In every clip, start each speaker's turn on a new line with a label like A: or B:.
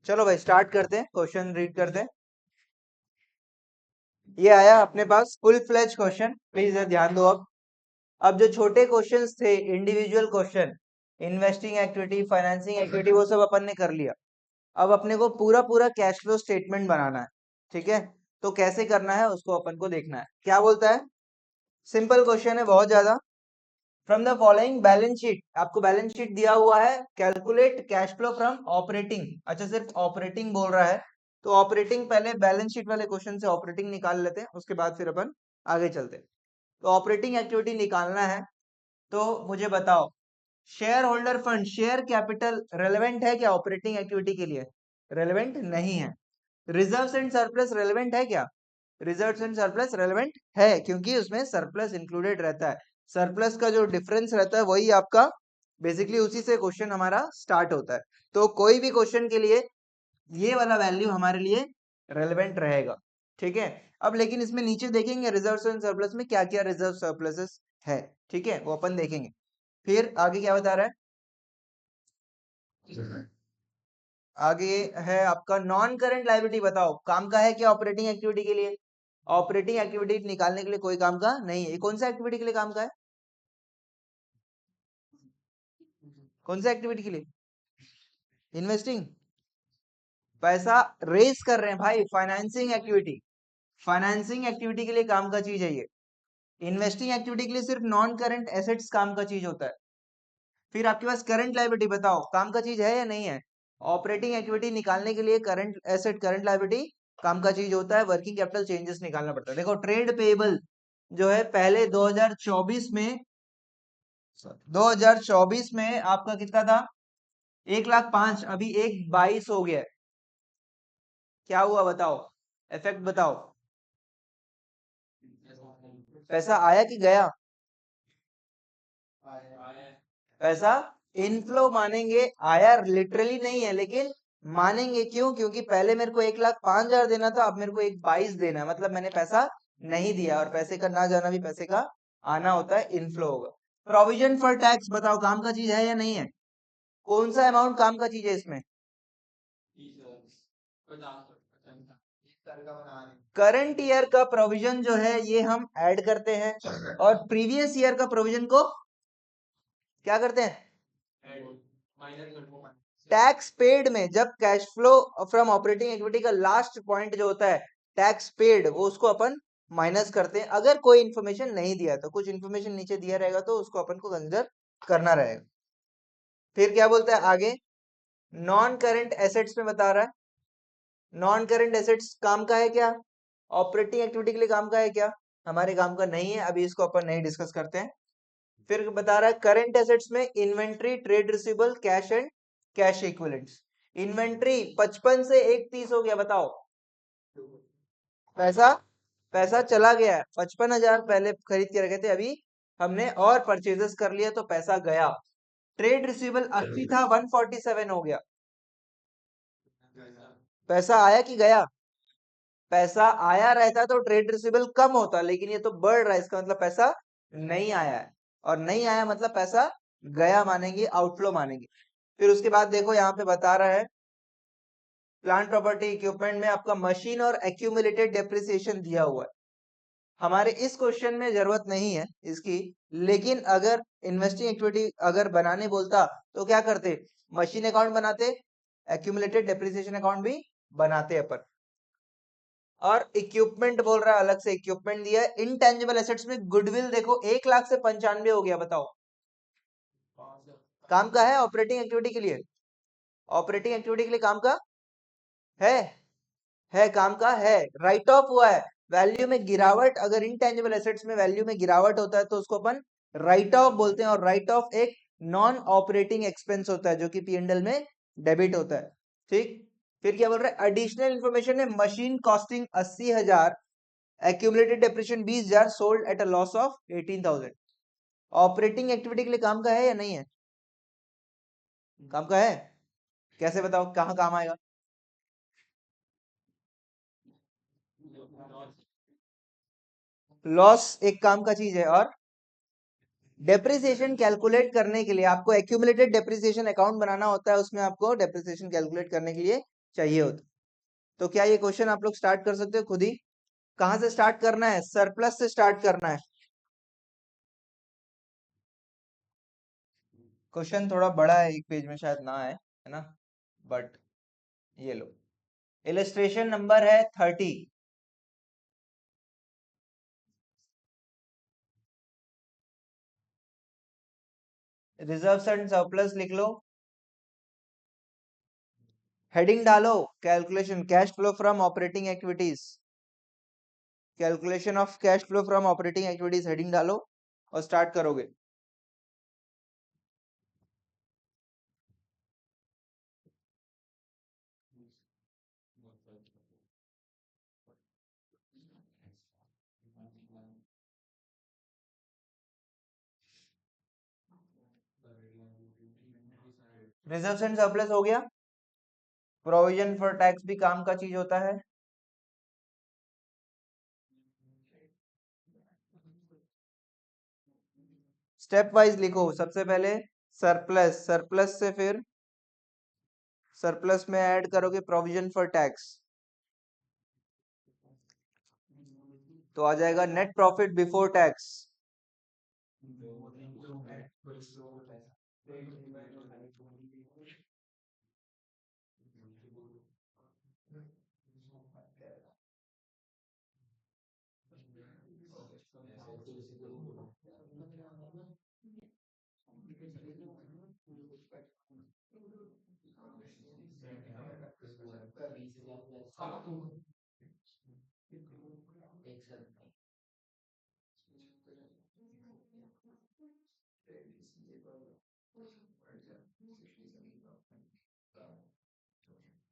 A: चलो भाई स्टार्ट करते हैं, क्वेश्चन रीड करते हैं। ये आया अपने पास फुल फ्लेज क्वेश्चन, प्लीज ध्यान दो। अब जो छोटे क्वेश्चंस थे, individual question, investing activity, financing activity, वो सब अपन ने कर लिया। अब अपने को पूरा पूरा कैश फ्लो स्टेटमेंट बनाना है, ठीक है। तो कैसे करना है उसको अपन को देखना है। क्या बोलता है, सिंपल क्वेश्चन है बहुत ज्यादा। From the following balance sheet, आपको बैलेंस शीट दिया हुआ है, calculate cash flow from operating. अच्छा, सिर्फ ऑपरेटिंग बोल रहा है, तो ऑपरेटिंग पहले बैलेंस शीट वाले क्वेश्चन से ऑपरेटिंग निकाल लेते हैं, उसके बाद फिर अपन आगे चलते हैं। तो ऑपरेटिंग एक्टिविटी निकालना है, तो मुझे बताओ, share holder fund, share capital relevant है क्या ऑपरेटिंग एक्टिविटी के लिए? रेलेवेंट नहीं है। रिजर्व्स एंड सरप्लस रेलेवेंट है क्या? रिजर्व्स एंड सरप्लस रेलेवेंट है, क्योंकि उसमें सरप्लस इंक्लूडेड रहता है। सरप्लस का जो डिफरेंस रहता है वही आपका, बेसिकली उसी से क्वेश्चन हमारा स्टार्ट होता है। तो कोई भी क्वेश्चन के लिए ये वाला वैल्यू हमारे लिए रेलेवेंट रहेगा, ठीक है। अब लेकिन इसमें नीचे देखेंगे रिजर्व्स एंड सरप्लस में क्या क्या रिजर्व सरप्लसेस है, ठीक है, वो अपन देखेंगे। फिर आगे क्या बता रहा है, आगे है आपका नॉन करंट लायबिलिटी। बताओ काम का है क्या ऑपरेटिंग एक्टिविटी के लिए? ऑपरेटिंग एक्टिविटी निकालने के लिए कोई काम का नहीं है। ये कौन सा एक्टिविटी के लिए काम का है? कौन सा एक्टिविटी के लिए? इन्वेस्टिंग, पैसा रेस कर रहे हैं भाई, फाइनेंसिंग एक्टिविटी। फाइनेंसिंग एक्टिविटी के लिए काम का चीज है ये। इन्वेस्टिंग एक्टिविटी के लिए सिर्फ नॉन करंट एसेट्स काम का चीज होता है। फिर आपके पास करंट लायबिलिटी, बताओ काम का चीज है या नहीं है? ऑपरेटिंग एक्टिविटी निकालने के लिए करंट एसेट, करंट लायबिलिटी काम का चीज होता है। वर्किंग कैपिटल चेंजेस निकालना पड़ता है। देखो ट्रेड पेएबल जो है पहले 2024 में, 2024 में आपका कितना था? 1,05,000, अभी 1,22,000 हो गया है। क्या हुआ बताओ, इफेक्ट बताओ। पैसा आया कि गया? पैसा इनफ्लो मानेंगे, आया लिटरली नहीं है, लेकिन मानेंगे क्यों? क्योंकि पहले मेरे को 1,05,000 देना था, अब मेरे को 1,22,000 देना है, मतलब मैंने पैसा नहीं दिया। और पैसे का ना जाना भी पैसे का आना होता है, इनफ्लो होगा। प्रोविजन फॉर टैक्स, बताओ काम का चीज है या नहीं है? कौन सा अमाउंट काम का चीज है इसमें? करंट ईयर का प्रोविजन जो है ये हम ऐड करते हैं, और प्रीवियस ईयर का प्रोविजन को क्या करते हैं? टैक्स पेड में, जब cash flow from operating activity का लास्ट पॉइंट जो होता है टैक्स पेड, वो उसको अपन माइनस करते हैं। अगर कोई इन्फॉर्मेशन नहीं दिया तो कुछ इन्फॉर्मेशन नीचे दिया रहेगा तो उसको अपन को कंसिडर करना रहेगा। फिर क्या बोलता है आगे, नॉन करंट एसेट्स में बता रहा है, नॉन करंट एसेट्स काम का है क्या? ऑपरेटिंग एक्टिविटी के लिए काम का है क्या? हमारे काम का नहीं है, अभी इसको अपन नहीं डिस्कस करते हैं। फिर बता रहा है करंट एसेट्स में inventory, trade receivable, cash and cash equivalents. Inventory 55 से 1,30 हो गया, बताओ। पैसा, पैसा चला गया है। 55,000 पहले खरीद के रखे थे, अभी हमने और परचेजेस कर लिया तो पैसा गया। ट्रेड रिसीवेबल 80 था, 147 हो गया। पैसा आया कि गया? पैसा आया रहता तो ट्रेड रिसीवेबल कम होता, लेकिन ये तो बढ़ रहा है, इसका मतलब पैसा नहीं आया है। और नहीं आया मतलब पैसा गया मानेंगे, आउटफ्लो मानेंगे। फिर उसके बाद देखो यहाँ पे बता रहा है, प्लांट प्रॉपर्टी इक्विपमेंट में आपका मशीन और एक्यूमुलेटेड डेप्रिसिएशन दिया हुआ है। हमारे इस क्वेश्चन में जरूरत नहीं है इसकी, लेकिन अगर इन्वेस्टिंग एक्टिविटी अगर बनाने बोलता तो क्या करते? मशीन अकाउंट बनाते, एक्यूमुलेटेड डेप्रिसिएशन अकाउंट भी बनाते अपन। और इक्विपमेंट बोल रहा है, अलग से इक्विपमेंट दिया है। इनटेंजिबल एसेट्स में गुडविल देखो 1,00,000 से 95 हो गया, बताओ काम का है ऑपरेटिंग एक्टिविटी के लिए? ऑपरेटिंग एक्टिविटी के लिए काम का है? है काम का है। राइट ऑफ हुआ है, वैल्यू में गिरावट, अगर इनटेंजिबल एसेट्स में वैल्यू में गिरावट होता है तो उसको अपन राइट ऑफ बोलते हैं। और राइट ऑफ एक नॉन ऑपरेटिंग एक्सपेंस होता है जो कि पी&एल में डेबिट होता है, ठीक। फिर क्या बोल रहा है, एडिशनल इंफॉर्मेशन है, machine costing 80,000, accumulated depreciation 20,000, sold at a loss of 18,000। Operating activity के लिए काम का है या नहीं है? काम का है। कैसे बताओ कहाँ काम आएगा? लॉस एक काम का चीज है। और डेप्रिसिएशन कैलकुलेट करने के लिए आपको एक्यूमुलेटेड डेप्रिसिएशन अकाउंट बनाना होता है, उसमें आपको डेप्रिसिएशन कैलकुलेट करने के लिए चाहिए होता। तो क्या ये क्वेश्चन आप लोग स्टार्ट कर सकते हो खुद ही? कहाँ से स्टार्ट करना है? सरप्लस से स्टार्ट करना है। क्वेश्चन थोड़ा बड़ा है, एक पेज में शायद ना आए, है ना, बट ये लो, इलस्ट्रेशन नंबर है 30। रिजर्व्स एंड सरप्लस लिख लो, हेडिंग डालो, calculation cash flow from operating activities, calculation of cash flow from operating activities, heading डालो और स्टार्ट करोगे। रिजर्व्स एंड सरप्लस हो गया। प्रोविजन फॉर टैक्स भी काम का चीज होता है। स्टेप वाइज लिखो, सबसे पहले सरप्लस, सरप्लस से फिर सरप्लस में ऐड करोगे प्रोविजन फॉर टैक्स, तो आ जाएगा net profit before tax.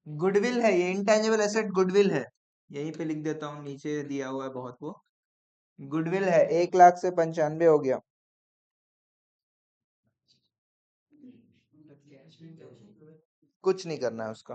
A: Goodwill है ये, इंटेंजिबल एसेट गुडविल है, यहीं पे लिख देता हूँ, नीचे दिया हुआ है बहुत वो। गुडविल है, 1 लाख से 95 हो गया। कुछ नहीं करना है उसका।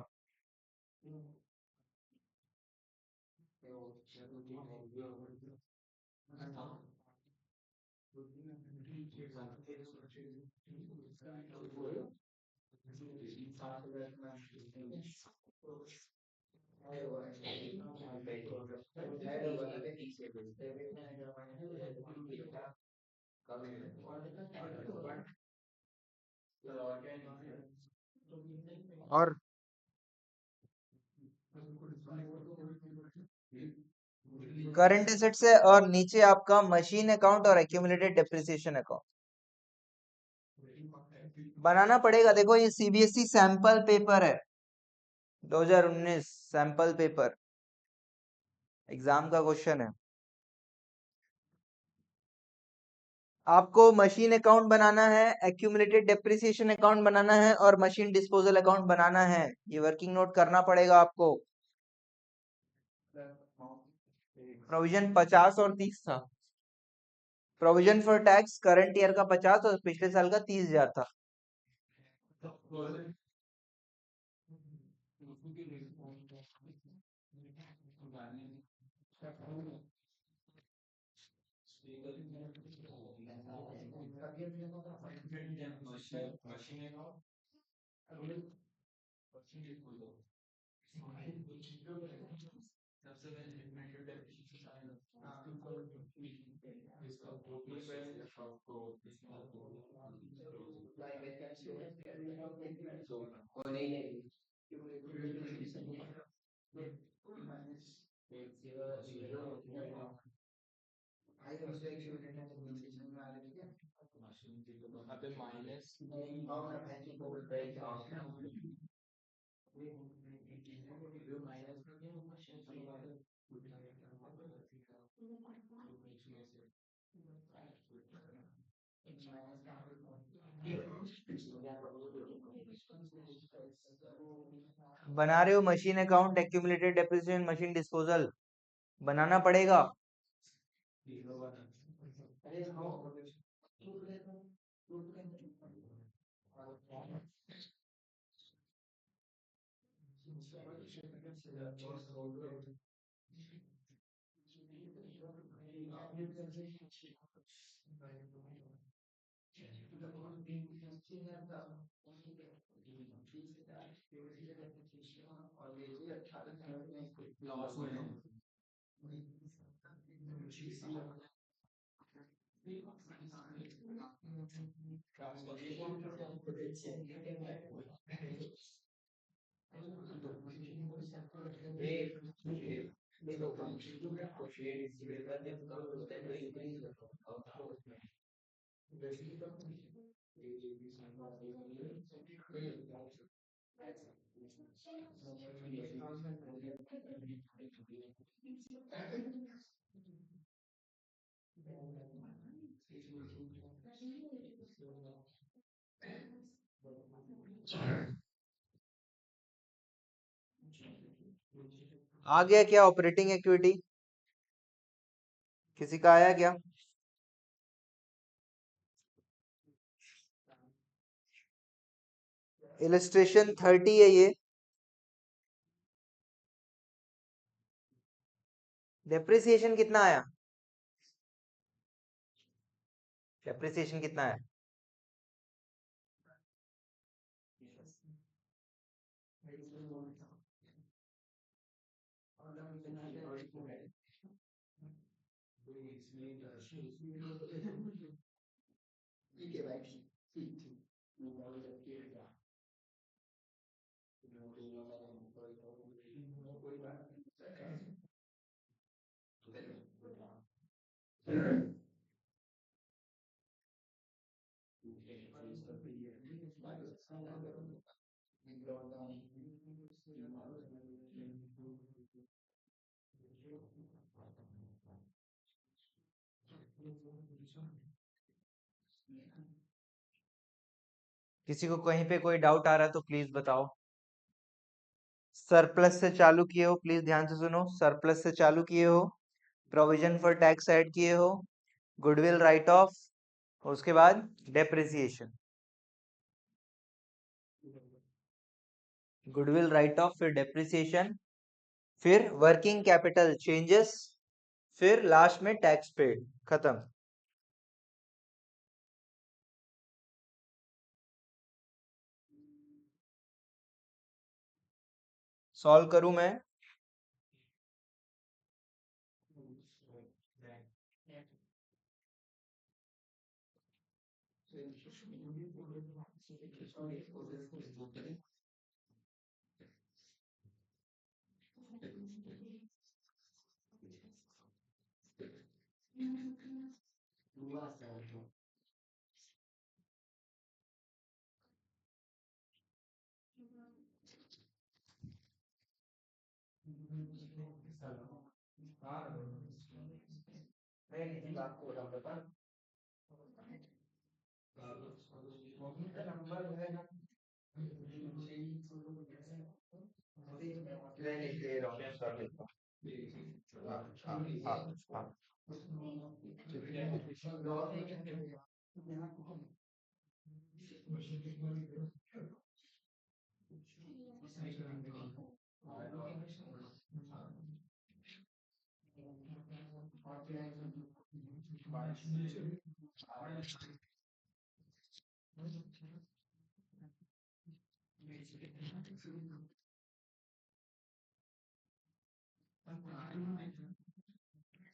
A: और करंट एसेट्स है, और नीचे आपका मशीन अकाउंट और एक्यूमुलेटेड डेप्रिसिएशन अकाउंट बनाना पड़ेगा। देखो ये सीबीएसई सैंपल पेपर है, 2019 सैंपल पेपर, एग्जाम का क्वेश्चन है। आपको मशीन अकाउंट बनाना है, एक्यूमुलेटेड डेप्रिसिएशन अकाउंट बनाना है, और मशीन डिस्पोजल अकाउंट बनाना है। ये वर्किंग नोट करना पड़ेगा आपको। प्रोविजन 50 और 30 था। Provision for tax current year का 50 और पिछले साल का 30,000 था। बना रहे हो machine account, accumulated depreciation, machine disposal, बनाना पड़ेगा। आ गया क्या ऑपरेटिंग एक्टिविटी? किसी का आया क्या? इलस्ट्रेशन 30 है ये। डेप्रिसिएशन कितना आया? डेप्रिसिएशन कितना है? किसी को कहीं पे कोई डाउट आ रहा है तो प्लीज बताओ। सरप्लस से चालू किए हो, प्लीज ध्यान से सुनो। सरप्लस से चालू किए हो, प्रोविजन फॉर टैक्स ऐड किए हो, गुडविल राइट ऑफ, उसके बाद डेप्रिसिएशन। गुडविल राइट ऑफ, फिर डेप्रिसिएशन, फिर वर्किंग कैपिटल चेंजेस, फिर लास्ट में टैक्स पेड। खत्म। सॉल्व करूं मैं?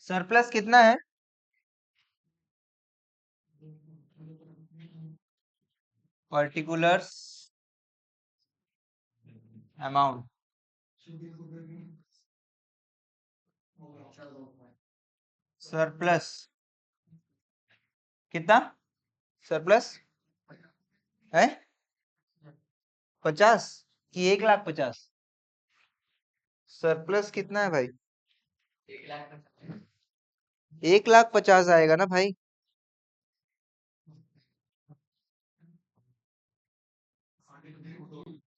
A: सरप्लस कितना है? Particulars amount. सरप्लस कितना? सरप्लस है 50 कि 1,50,000? सरप्लस कितना है भाई? 1,50,000 आएगा ना भाई।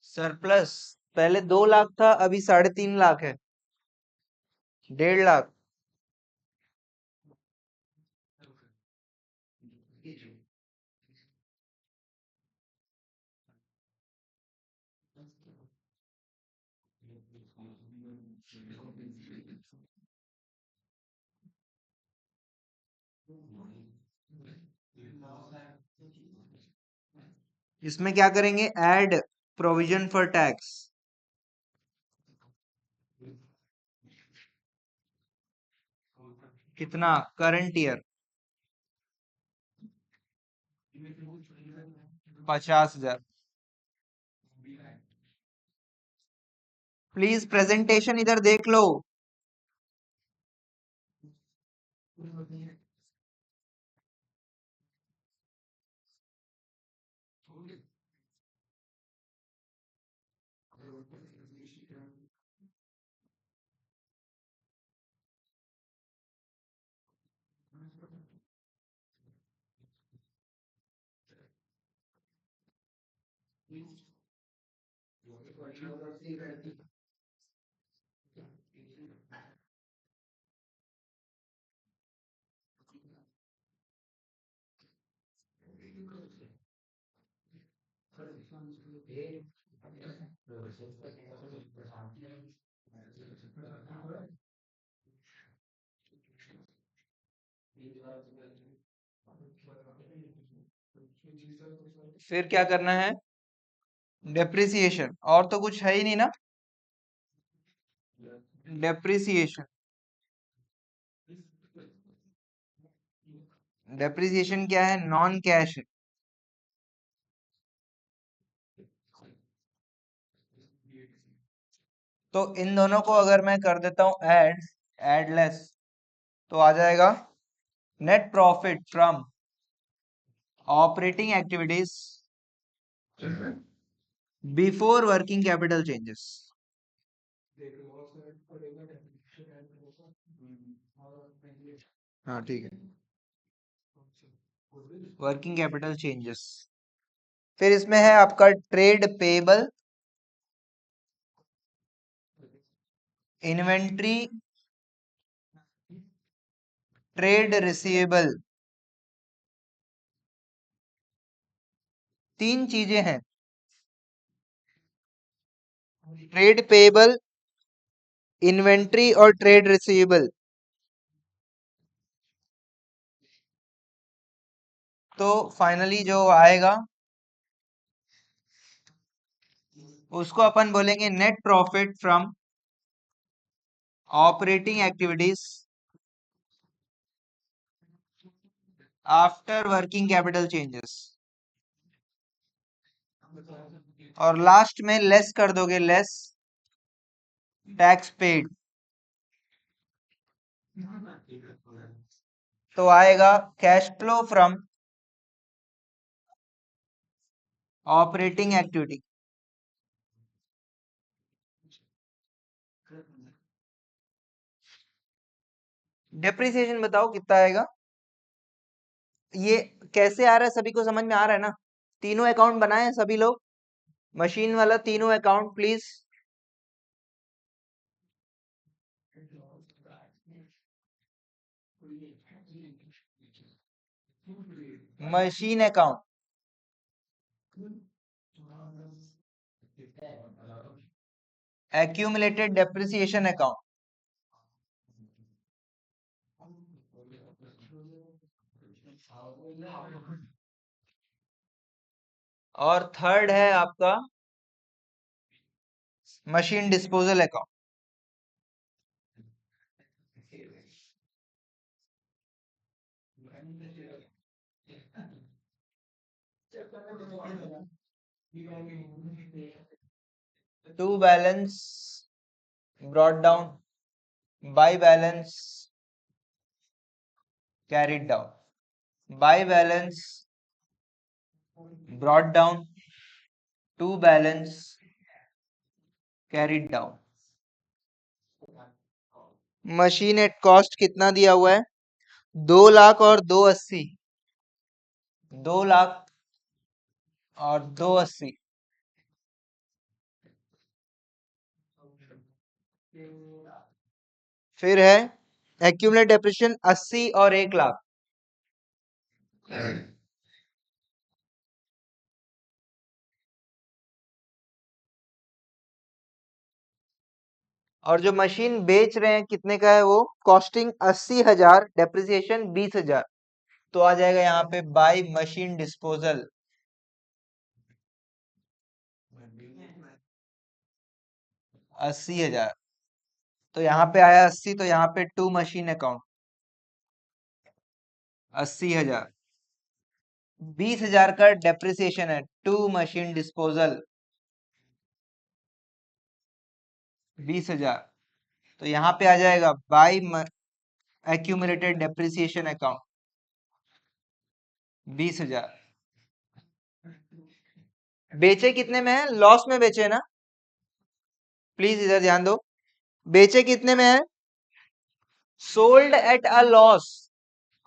A: सरप्लस पहले 2 लाख था, अभी 3.5 लाख है। 1.5 लाख। इसमें क्या करेंगे? Add provision for tax. कितना करंट ईयर? 50,000। प्लीज प्रेजेंटेशन इधर देख लो। फिर क्या करना है? डेप्रिसिएशन। और तो कुछ है ही नहीं ना। डेप्रिसिएशन। डेप्रिसिएशन क्या है? नॉन कैश है। तो इन दोनों को अगर मैं कर देता हूं ऐड लेस, तो आ जाएगा net profit from operating activities before working capital changes. हाँ ठीक है, वर्किंग कैपिटल चेंजेस। फिर इसमें है आपका trade payable, inventory, trade receivable. तीन चीजें हैं, ट्रेड पेबल, इन्वेंट्री और ट्रेड रिसीवेबल। तो फाइनली जो आएगा उसको अपन बोलेंगे net profit from operating activities after working capital changes. और लास्ट में लेस कर दोगे, लेस टैक्स पेड। तो आएगा cash flow from operating activity. Depreciation बताओ कितना आएगा? ये कैसे आ रहा है? सभी को समझ में आ रहा है ना? तीनों अकाउंट बनाए हैं सभी लोग? मशीन वाला तीनों account please. Machine account, accumulated depreciation account, और थर्ड है आपका machine disposal account. To balance brought down, by balance carried down, by balance brought down, to balance carried down। Machine at cost कितना दिया हुआ है? 2 लाख और 280। 2 लाख और 280। फिर है एक्यूमुलेट डेप्रिसिएशन 80 और 1 लाख। और जो मशीन बेच रहे हैं कितने का है वो? Costing 80,000, depreciation 20,000। तो आ जाएगा यहाँ पे बाय मशीन डिस्पोजल 80,000। तो यहाँ पे आया 80, तो यहाँ पे टू मशीन अकाउंट। 80,000। 20,000 का डेप्रिसिएशन है टू मशीन डिस्पोजल। 20,000, तो यहाँ पे आ जाएगा बाई एक्यूमुलेटेड डेप्रिसिएशन अकाउंट 20,000। बेचे कितने में है? लॉस में बेचे ना, प्लीज इधर ध्यान दो। बेचे कितने में है? Sold at a loss.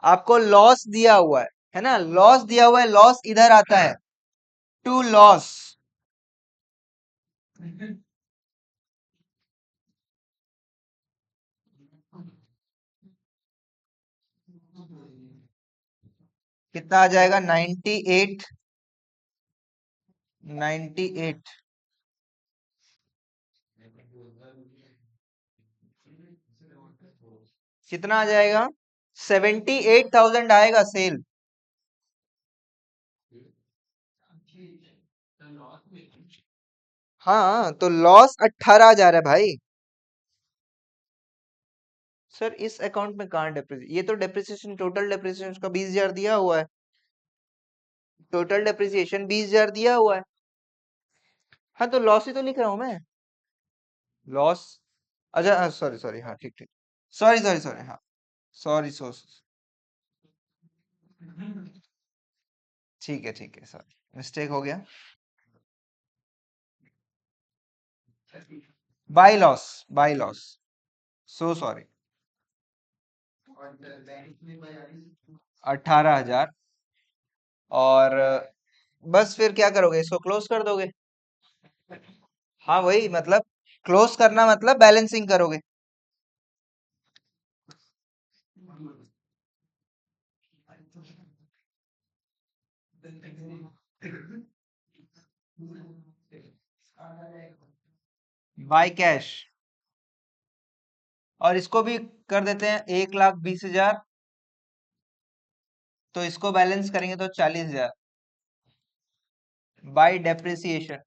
A: आपको लॉस दिया हुआ है ना, लॉस दिया हुआ है, लॉस इधर आता है टू लॉस। कितना आ जाएगा? 98। 98 कितना आ जाएगा? 78,000 आएगा सेल। हाँ, तो लॉस 18,000 है भाई। सर इस अकाउंट में कहाँ डेप्रिसिएशन? ये तो डेप्रिसिएशन, टोटल डेप्रिसिएशन का 20,000 दिया हुआ है। टोटल डेप्रिसिएशन 20,000 दिया हुआ है। हाँ, तो लॉस ही तो लिख रहा हूँ मैं। लॉस, अच्छा सॉरी सॉरी, हाँ ठीक ठीक, सॉरी सॉरी सॉरी, हाँ सॉरी ठीक है सर, मिस्टेक हो गया। By loss, by loss, so sorry. 18,000। और बस फिर क्या करोगे? इसको क्लोज कर दोगे? हाँ वही मतलब, क्लोज करना मतलब बैलेंसिंग करोगे। बाय कैश, और इसको भी कर देते हैं 1,20,000, तो इसको बैलेंस करेंगे तो 40,000 बाय डेप्रिसिएशन।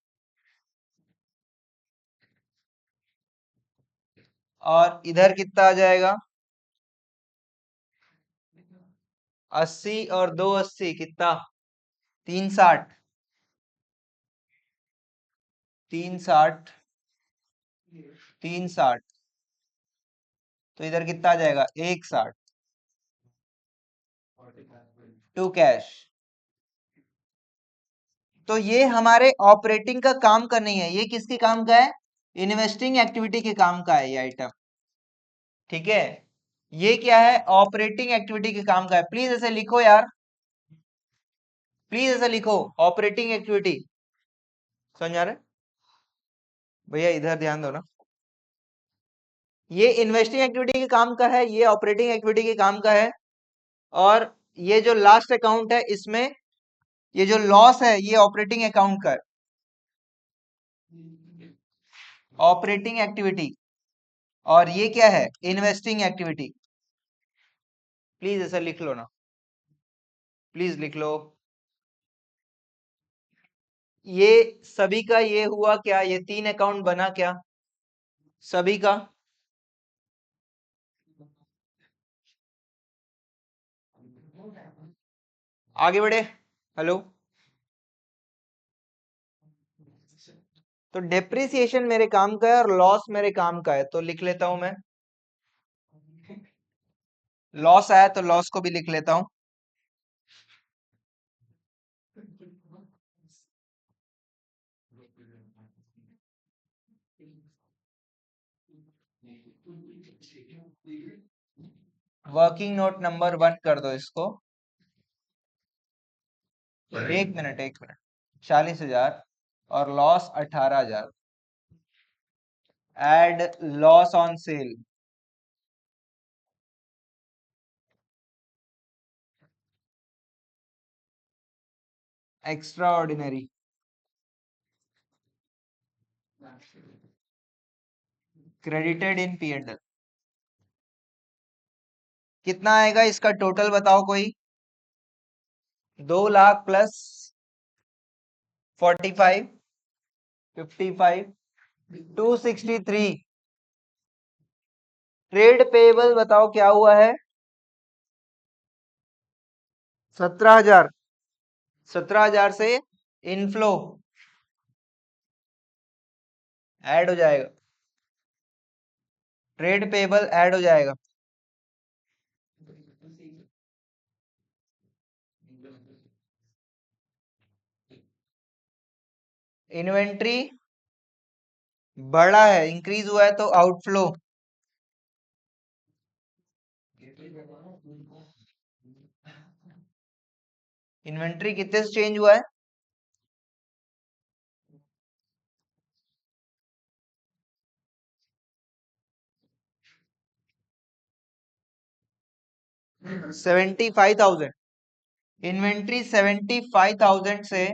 A: और इधर कितना आ जाएगा? 80 और 280 कितना? 360। 360, 360, तो इधर कितना आ जाएगा? 160 टू कैश। तो ये हमारे ऑपरेटिंग का काम का नहीं है, ये किसके काम का है? इन्वेस्टिंग एक्टिविटी के काम का है ये आइटम। ठीक है, ये क्या है? ऑपरेटिंग एक्टिविटी के काम का है। प्लीज ऐसे लिखो यार, प्लीज ऐसे लिखो, ऑपरेटिंग एक्टिविटी। समझ आ रहा है? भैया इधर ध्यान दो ना। ये इन्वेस्टिंग एक्टिविटी के काम का है, ये ऑपरेटिंग एक्टिविटी के काम का है। और ये जो लास्ट अकाउंट है, इसमें ये जो लॉस है, ये ऑपरेटिंग अकाउंट का है, ऑपरेटिंग एक्टिविटी। और ये क्या है? Investing activity. प्लीज ऐसा लिख लो ना, प्लीज लिख लो। ये सभी का ये हुआ क्या? ये 3 अकाउंट बना क्या सभी का? आगे बढ़े। हेलो, तो डेप्रिसिएशन मेरे काम का है और लॉस मेरे काम का है, तो लिख लेता हूं मैं। लॉस आया तो लॉस को भी लिख लेता हूं। वर्किंग नोट नंबर 1 कर दो इसको। एक मिनट एक मिनट, 40,000 और loss 18,000, add loss on sale. Extraordinary, credited in P&L। कितना आएगा इसका टोटल बताओ कोई? 2 लाख प्लस 45, 55, 263। ट्रेड पेबल बताओ क्या हुआ है? 17,000, 17,000 से इनफ्लो ऐड हो जाएगा, ट्रेड पेबल ऐड हो जाएगा। इन्वेंट्री बढ़ा है, इंक्रीज हुआ है तो आउटफ्लो। इन्वेंट्री कितने से चेंज हुआ है? 75,000। इन्वेंट्री 75,000 से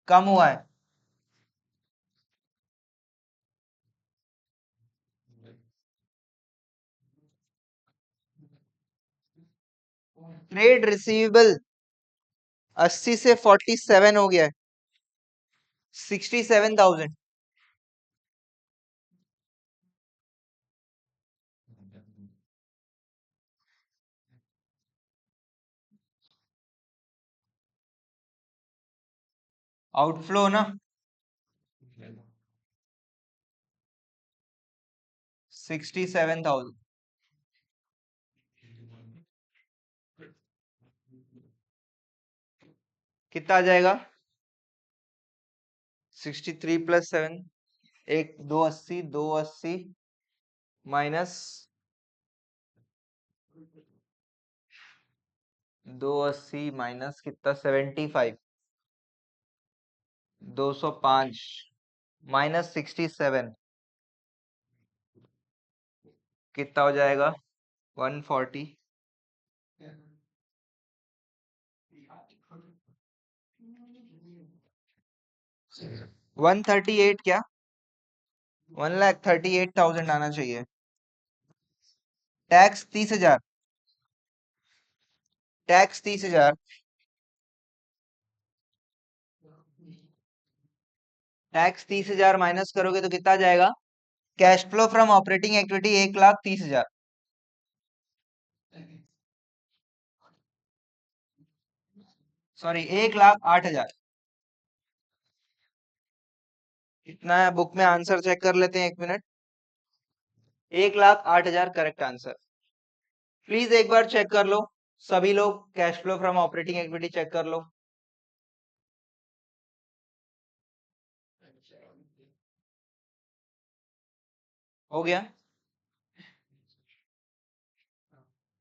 A: कम हुआ है। ट्रेड रिसीवेबल 80 से 47 हो गया है, 67,000। आउटफ्लो ना 67,000। कितना आ जाएगा? 63 प्लस 7, एक 280, 280 माइनस 280 माइनस कितना? 75, 205 माइनस 67 कितना हो जाएगा? 140। 138 क्या? 1,38,000 आना चाहिए। टैक्स 30,000, टैक्स 30,000, टैक्स 30,000 माइनस करोगे तो कितना आ जाएगा? Cash flow from operating activity 1,30,000, sorry 1,08,000। इतना है, बुक में आंसर चेक कर लेते हैं, 1 मिनट। 1,08,000 correct answer. प्लीज एक बार चेक कर लो, सभी लोग cash flow from operating activity check कर लो। हो गया?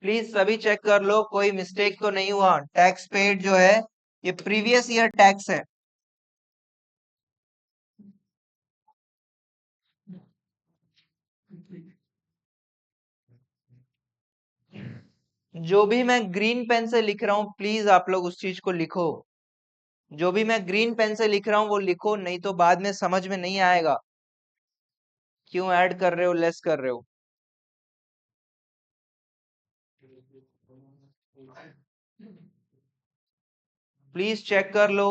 A: प्लीज सभी चेक कर लो, कोई मिस्टेक तो नहीं हुआ। टैक्स पेड जो है ये प्रीवियस ईयर टैक्स है। जो भी मैं ग्रीन पेन से लिख रहा हूं प्लीज आप लोग उस चीज को लिखो। जो भी मैं ग्रीन पेन से लिख रहा हूं वो लिखो, नहीं तो बाद में समझ में नहीं आएगा क्यों ऐड कर रहे हो, लेस कर रहे हो। प्लीज चेक कर लो।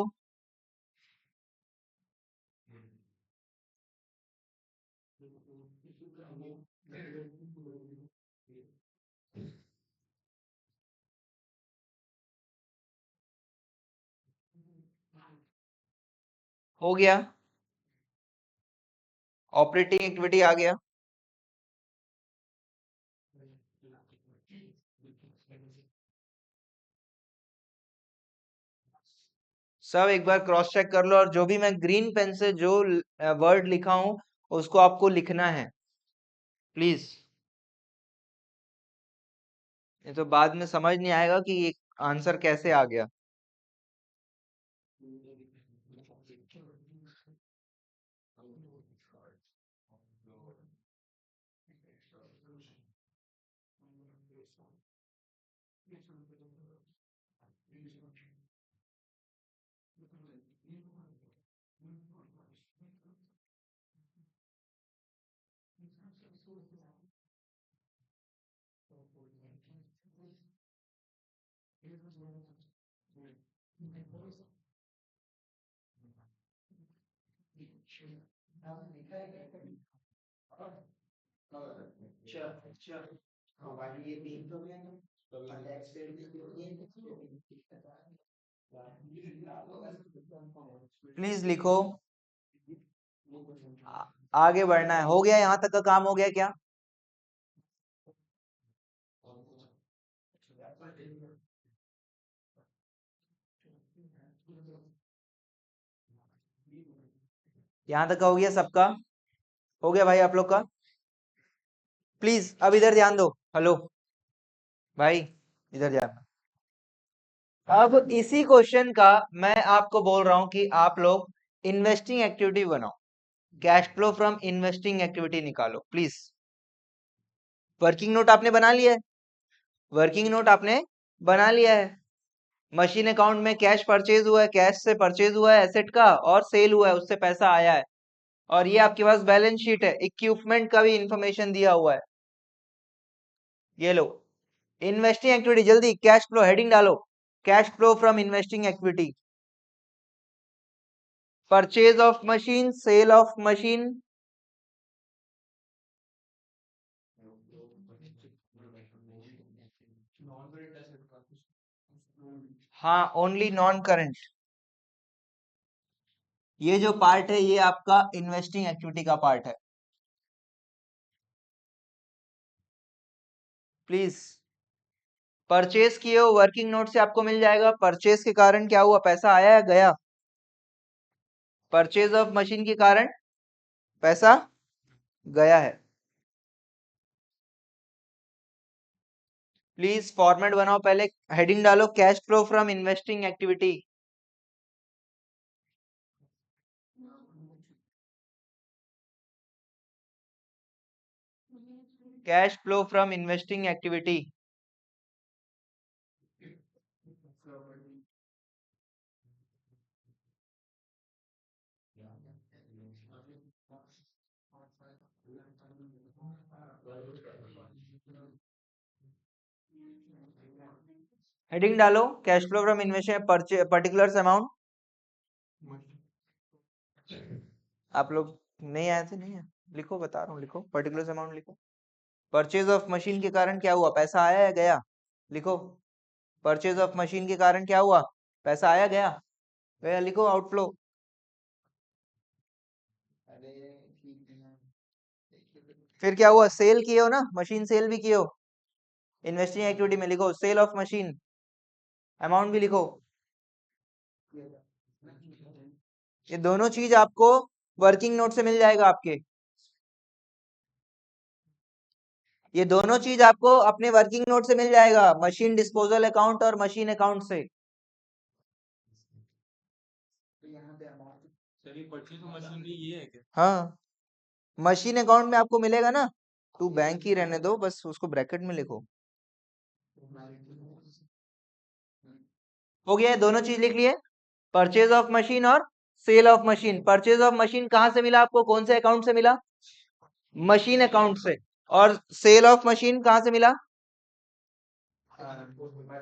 A: हो गया? ऑपरेटिंग एक्टिविटी आ गया। सब एक बार क्रॉस चेक कर लो, और जो भी मैं ग्रीन पेन से जो वर्ड लिखा हूं उसको आपको लिखना है प्लीज। नहीं तो बाद में समझ नहीं आएगा कि ये आंसर कैसे आ गया। प्लीज लिखो। आगे बढ़ना है। हो गया, यहाँ तक का काम हो गया क्या? यहाँ तक का हो गया सबका? हो गया भाई आप लोग का? प्लीज अब इधर ध्यान दो। हेलो भाई, इधर ध्यान। अब इसी क्वेश्चन का मैं आपको बोल रहा हूं कि आप लोग इन्वेस्टिंग एक्टिविटी बनाओ। Cash flow from investing activity निकालो प्लीज। वर्किंग नोट आपने बना लिया है? वर्किंग नोट आपने बना लिया है? मशीन अकाउंट में कैश परचेज हुआ है, कैश से परचेज हुआ है एसेट का, और सेल हुआ है, उससे पैसा आया है। और ये आपके पास बैलेंस शीट है, इक्विपमेंट का भी इंफॉर्मेशन दिया हुआ है। ये लो, इन्वेस्टिंग एक्टिविटी, जल्दी कैश फ्लो हेडिंग डालो। Cash flow from investing activity, purchase of machine, sale of machine. हाँ, ओनली नॉन करंट। ये जो पार्ट है ये आपका इन्वेस्टिंग एक्टिविटी का पार्ट है। प्लीज परचेज किए हो, वर्किंग नोट से आपको मिल जाएगा। परचेज के कारण क्या हुआ, पैसा आया या गया? परचेज ऑफ मशीन के कारण पैसा गया है। प्लीज फॉर्मेट बनाओ, पहले हेडिंग डालो cash flow from investing activity. Cash flow from investing activity. Heading डालो cash flow from investing particulars amount. आप लोग नहीं आए थे? नहीं है, लिखो, बता रहा हूँ, लिखो पर्टिकुलर्स अमाउंट लिखो। परचेज ऑफ मशीन के कारण क्या हुआ, पैसा आया या गया? लिखो, परचेज ऑफ मशीन के कारण क्या हुआ, पैसा आया गया? गया, लिखो आउटफ्लो। फिर क्या हुआ, सेल किए हो ना, मशीन सेल भी किए हो। इन्वेस्टिंग एक्टिविटी में लिखो सेल ऑफ मशीन, अमाउंट भी लिखो। ये दोनों चीज आपको वर्किंग नोट से मिल जाएगा आपके। ये दोनों चीज आपको अपने वर्किंग नोट से मिल जाएगा, मशीन डिस्पोजल अकाउंट और मशीन अकाउंट से। हाँ, मशीन अकाउंट में आपको मिलेगा ना। तू बैंक ही रहने दो, बस उसको ब्रैकेट में लिखो। हो गया, दोनों चीज लिख लिए। परचेज ऑफ मशीन और sale of machine. Purchase of machine कहां से मिला आपको, कौन से अकाउंट से मिला? मशीन अकाउंट से। और सेल ऑफ मशीन कहां से मिला?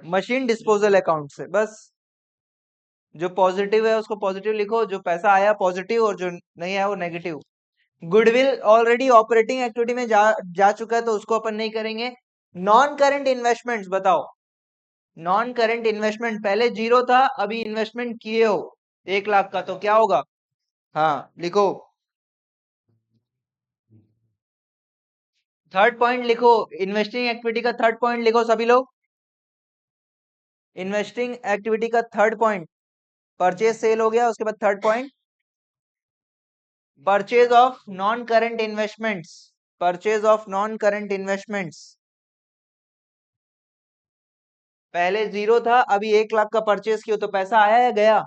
A: मशीन डिस्पोजल अकाउंट से। बस, जो पॉजिटिव है उसको पॉजिटिव लिखो, जो पैसा आया पॉजिटिव, और जो नहीं आया वो negative. Goodwill already operating activity में जा चुका है, तो उसको अपन नहीं करेंगे। नॉन करंट इन्वेस्टमेंट्स बताओ। नॉन करंट इन्वेस्टमेंट, पहले जीरो था, अभी इन्वेस्टमेंट किए हो 1 लाख का, तो क्या होगा? हाँ, लिखो। थर्ड पॉइंट लिखो, इन्वेस्टिंग एक्टिविटी का थर्ड पॉइंट लिखो सभी लोग। इन्वेस्टिंग एक्टिविटी का थर्ड पॉइंट, परचेज सेल हो गया, उसके बाद third point purchase of non current investments. Purchase of non current investments, पहले जीरो था, अभी 1 लाख का परचेज किया, तो पैसा आया या गया?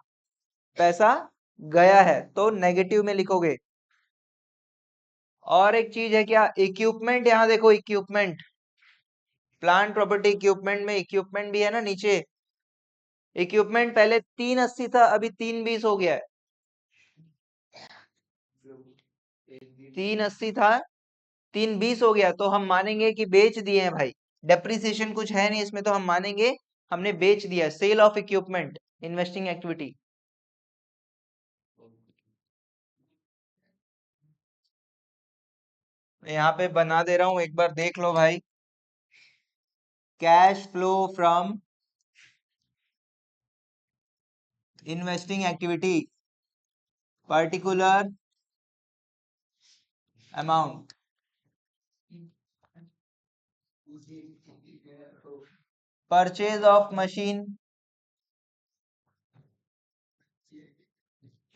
A: पैसा गया है, तो नेगेटिव में लिखोगे। और एक चीज है क्या, इक्विपमेंट, यहां देखो इक्विपमेंट, प्लांट प्रॉपर्टी इक्विपमेंट में इक्विपमेंट भी है ना नीचे। इक्विपमेंट पहले 380 था, अभी 320 हो गया है। 380 था, 320 हो गया, तो हम मानेंगे कि बेच दिए हैं भाई। डेप्रिसिएशन कुछ है नहीं इसमें, तो हम मानेंगे हमने बेच दिया। Sale of equipment, investing activity. यहाँ पे बना दे रहा हूं, एक बार देख लो भाई। Cash flow from investing activity particular amount. Purchase of machine,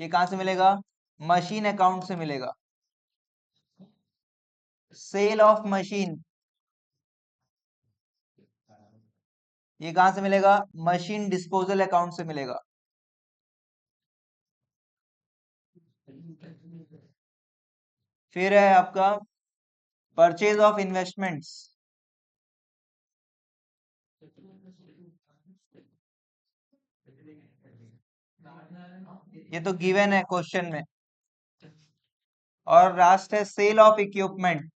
A: ये कहां से मिलेगा? मशीन अकाउंट से मिलेगा। सेल ऑफ मशीन, ये कहां से मिलेगा? मशीन डिस्पोजल अकाउंट से मिलेगा। फिर है आपका परचेज ऑफ इन्वेस्टमेंट्स, ये तो गिवन है क्वेश्चन में। और लास्ट है sale of equipment,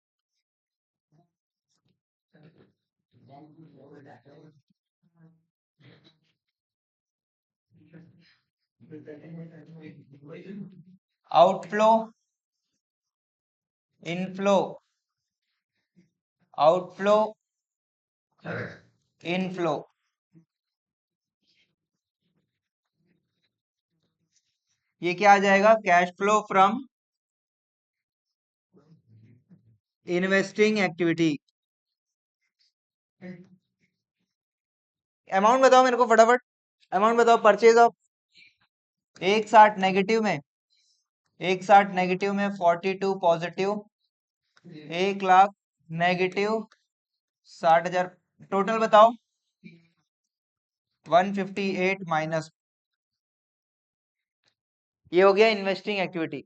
A: outflow, inflow, outflow, inflow. ये क्या आ जाएगा? Cash flow from investing activity. Amount बताओ मेरे को फटाफट, अमाउंट बताओ। परचेज ऑफ 160 नेगेटिव में, 160 नेगेटिव में 42 पॉजिटिव, 1 लाख नेगेटिव 60,000। टोटल बताओ। 158 माइनस, ये हो गया इन्वेस्टिंग एक्टिविटी।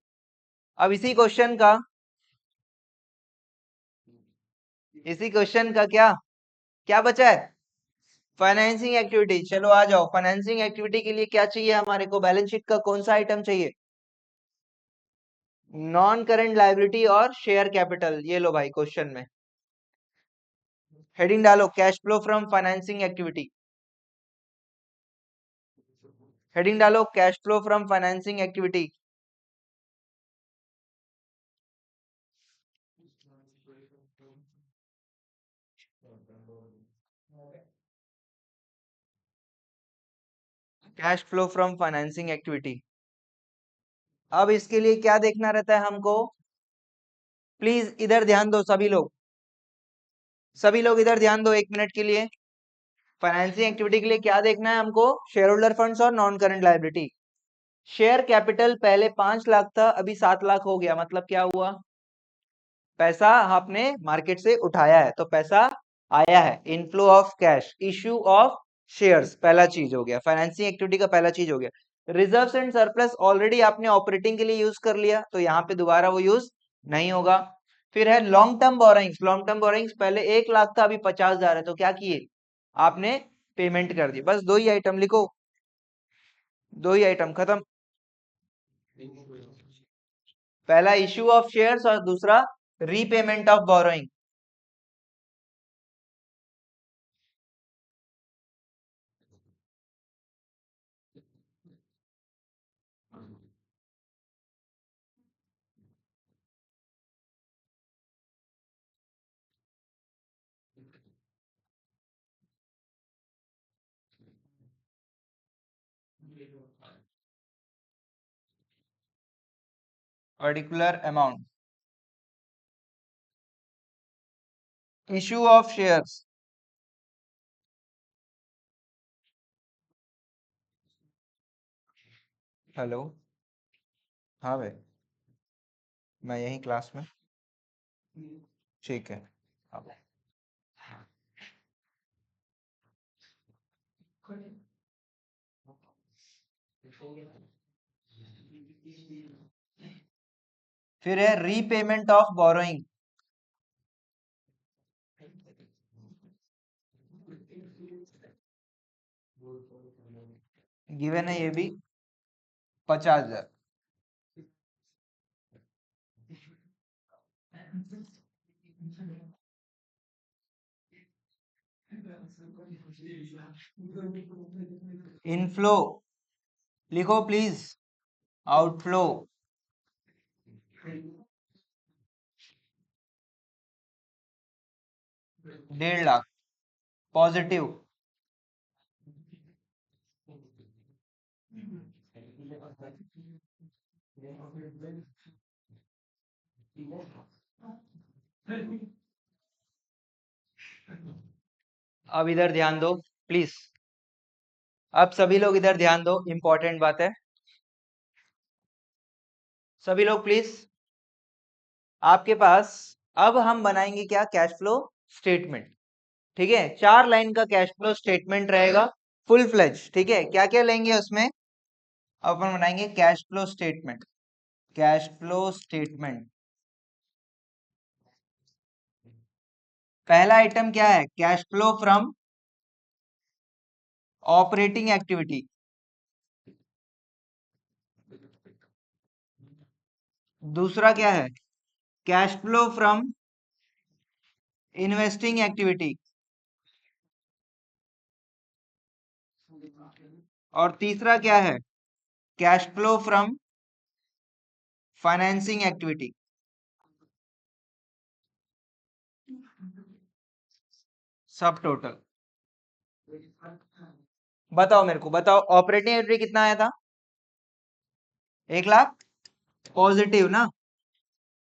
A: अब इसी क्वेश्चन का क्या क्या बचा है? Financing activity. चलो आ जाओ, फाइनेंसिंग एक्टिविटी के लिए क्या चाहिए हमारे को? बैलेंस शीट का कौन सा आइटम चाहिए? नॉन करेंट लायबिलिटी और शेयर कैपिटल। ये लो भाई क्वेश्चन में हेडिंग डालो, cash flow from financing activity. Heading डालो, cash flow from financing activity. Cash flow from financing activity. अब इसके लिए क्या देखना रहता है हमको? प्लीज इधर ध्यान दो सभी लोग, सभी लोग इधर ध्यान दो 1 मिनट के लिए। फाइनेंसिंग एक्टिविटी के लिए क्या देखना है हमको? शेयर होल्डर फंड्स और non current liability. Share capital पहले 5 लाख था, अभी 7 लाख हो गया। मतलब क्या हुआ? पैसा आपने मार्केट से उठाया है तो पैसा आया है। Inflow of cash, issue of shares, पहला चीज हो गया। फाइनेंसिंग एक्टिविटी का पहला चीज हो गया। रिजर्व्स एंड सरप्लस ऑलरेडी आपने ऑपरेटिंग के लिए यूज कर लिया, तो यहाँ पे दोबारा वो यूज नहीं होगा। फिर है long term borrowings. Long term borrowings पहले 1 लाख था, अभी 50,000 है, तो क्या किए आपने? पेमेंट कर दी। बस दो ही आइटम लिखो, दो ही आइटम खत्म। पहला इश्यू ऑफ शेयर्स और दूसरा repayment of borrowing. Particular amount, issue of shares. Hello, हाँ भाई, मैं यही क्लास में। ठीक है, हाँ। फिर है रीपेमेंट ऑफ बोरोइंग। गिवन है ये भी 50,000। इनफ्लो लिखो प्लीज, आउटफ्लो 1.5 लाख। पॉजिटिव। अब इधर ध्यान दो प्लीज। अब सभी लोग इधर ध्यान दो, इंपॉर्टेंट बात है। सभी लोग प्लीज, आपके पास अब हम बनाएंगे क्या, कैश फ्लो स्टेटमेंट। ठीक है, 4 लाइन का कैश फ्लो स्टेटमेंट रहेगा, फुल फ्लेज। ठीक है, क्या क्या लेंगे उसमें, अपन बनाएंगे cash flow statement. Cash flow statement, पहला आइटम क्या है, cash flow from operating activity. दूसरा क्या है, cash flow from investing activity. और तीसरा क्या है, cash flow from financing activity. सब टोटल बताओ मेरे को, बताओ ऑपरेटिंग एक्टिविटी कितना आया था, 1 लाख पॉजिटिव ना।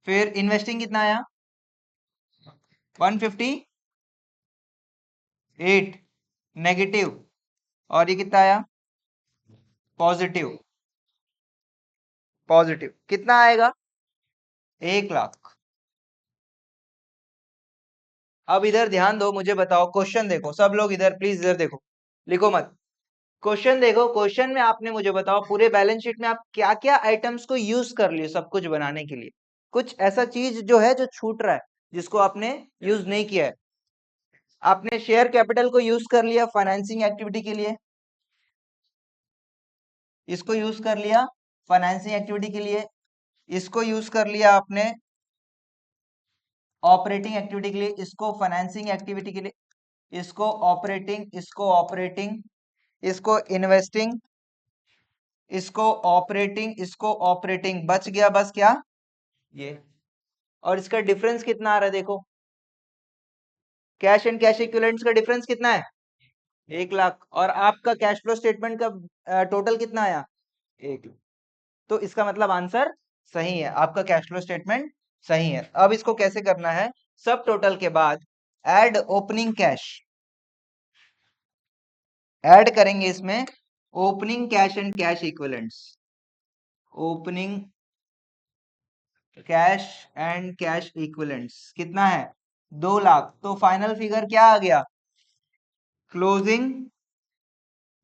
A: फिर इन्वेस्टिंग कितना आया, 158 नेगेटिव। और ये कितना आया, पॉजिटिव। पॉजिटिव कितना आएगा, 1 लाख। अब इधर ध्यान दो, मुझे बताओ, क्वेश्चन देखो सब लोग इधर प्लीज, इधर देखो, लिखो मत। क्वेश्चन देखो, क्वेश्चन में आपने मुझे बताओ पूरे बैलेंस शीट में आप क्या क्या आइटम्स को यूज कर लिए सब कुछ बनाने के लिए। कुछ ऐसा चीज जो है जो छूट रहा है, जिसको आपने यूज नहीं किया है। आपने शेयर कैपिटल को यूज कर लिया फाइनेंसिंग एक्टिविटी के लिए, इसको यूज कर लिया फाइनेंसिंग एक्टिविटी के लिए, इसको यूज कर लिया आपने ऑपरेटिंग एक्टिविटी के लिए, इसको फाइनेंसिंग एक्टिविटी के लिए, इसको ऑपरेटिंग, इसको ऑपरेटिंग, इसको इन्वेस्टिंग, इसको ऑपरेटिंग, इसको ऑपरेटिंग, बच गया बस क्या, ये। और इसका डिफरेंस कितना आ रहा है देखो, कैश एंड कैश इक्विवेलेंट्स का डिफरेंस कितना है, 1 लाख। और आपका कैश फ्लो स्टेटमेंट का टोटल कितना आया, 1 लाख। तो इसका मतलब आंसर सही है, आपका कैश फ्लो स्टेटमेंट सही है। अब इसको कैसे करना है, सब टोटल के बाद ऐड ओपनिंग कैश, ऐड करेंगे इसमें opening cash and cash equivalents. Opening cash and cash equivalents कितना है, 2 लाख। तो फाइनल फिगर क्या आ गया, closing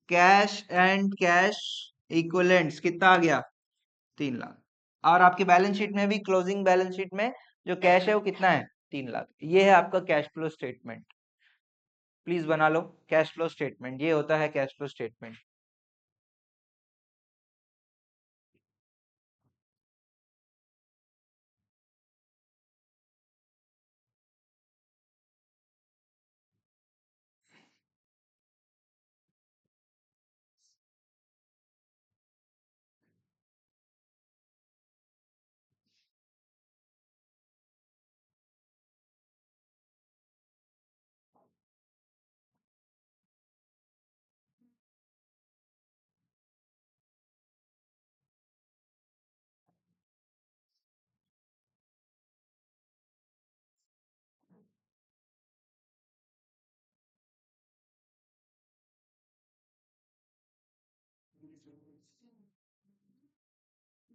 A: cash and cash equivalents कितना आ गया, 3 लाख। और आपके बैलेंस शीट में भी, क्लोजिंग बैलेंस शीट में जो कैश है वो कितना है, 3 लाख। ये है आपका कैश फ्लो स्टेटमेंट। प्लीज बना लो कैश फ्लो स्टेटमेंट, ये होता है कैश फ्लो स्टेटमेंट।